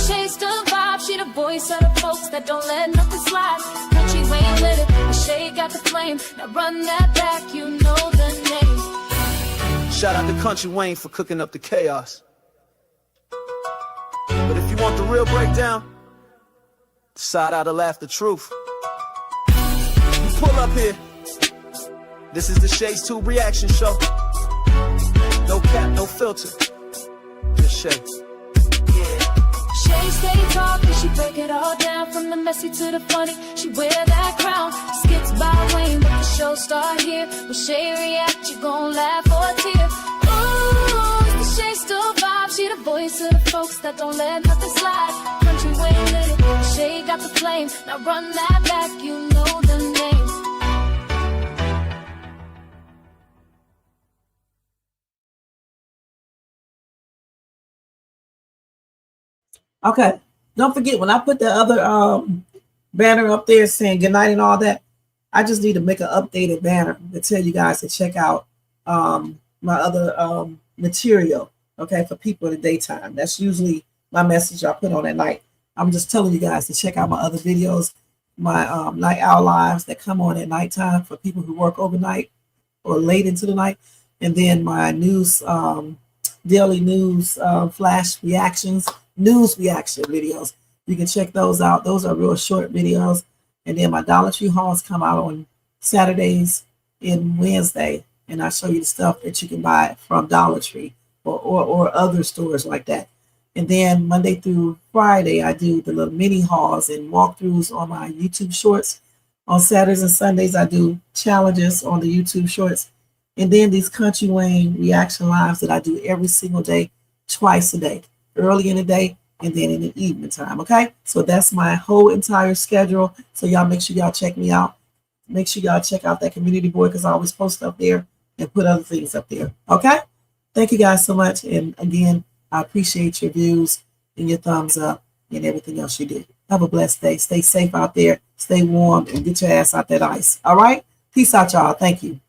Shay's the vibe, she the voice of the folks that don't let nothing slide. Country Wayne lit it, but Shay got the flame. Now run that back, you know the name. Shout out to Country Wayne for cooking up the chaos. But if you want the real breakdown, decide how to laugh the truth. up here. This is the Shay's 2 reaction show. No cap, no filter. Just Shay. Shay stay talking, she break it all down from the messy to the funny. She wear that crown, skits by Wayne, but the show start here. When Shay react, you gon' laugh or tear. Ooh, it's the Shay still vibe. She the voice of the folks that don't let nothing slide. Country Wayne lit it, Shay got the flame. Now run that back, you know the name. Okay, don't forget when I put the other banner up there saying good night and all that, I just need to make an updated banner to tell you guys to check out my other material, okay, for people in the daytime. That's usually my message I put on at night. I'm just telling you guys to check out my other videos, my night owl lives that come on at nighttime for people who work overnight or late into the night, and then my news, daily news flash reactions, news reaction videos. You can check those out. Those are real short videos. And then my Dollar Tree hauls come out on Saturdays and Wednesday, and I show you the stuff that you can buy from Dollar Tree or other stores like that. And then Monday through Friday, I do the little mini hauls and walkthroughs on my YouTube shorts. On Saturdays and Sundays, I do challenges on the YouTube shorts. And then these Country Wayne reaction lives that I do every single day, twice a day, early in the day and then in the evening time, okay? So that's my whole entire schedule. So y'all make sure y'all check me out. Make sure y'all check out that community board because I always post up there and put other things up there, okay? Thank you guys so much. And again, I appreciate your views and your thumbs up and everything else you do. Have a blessed day. Stay safe out there. Stay warm and get your ass out that ice, all right? Peace out, y'all. Thank you.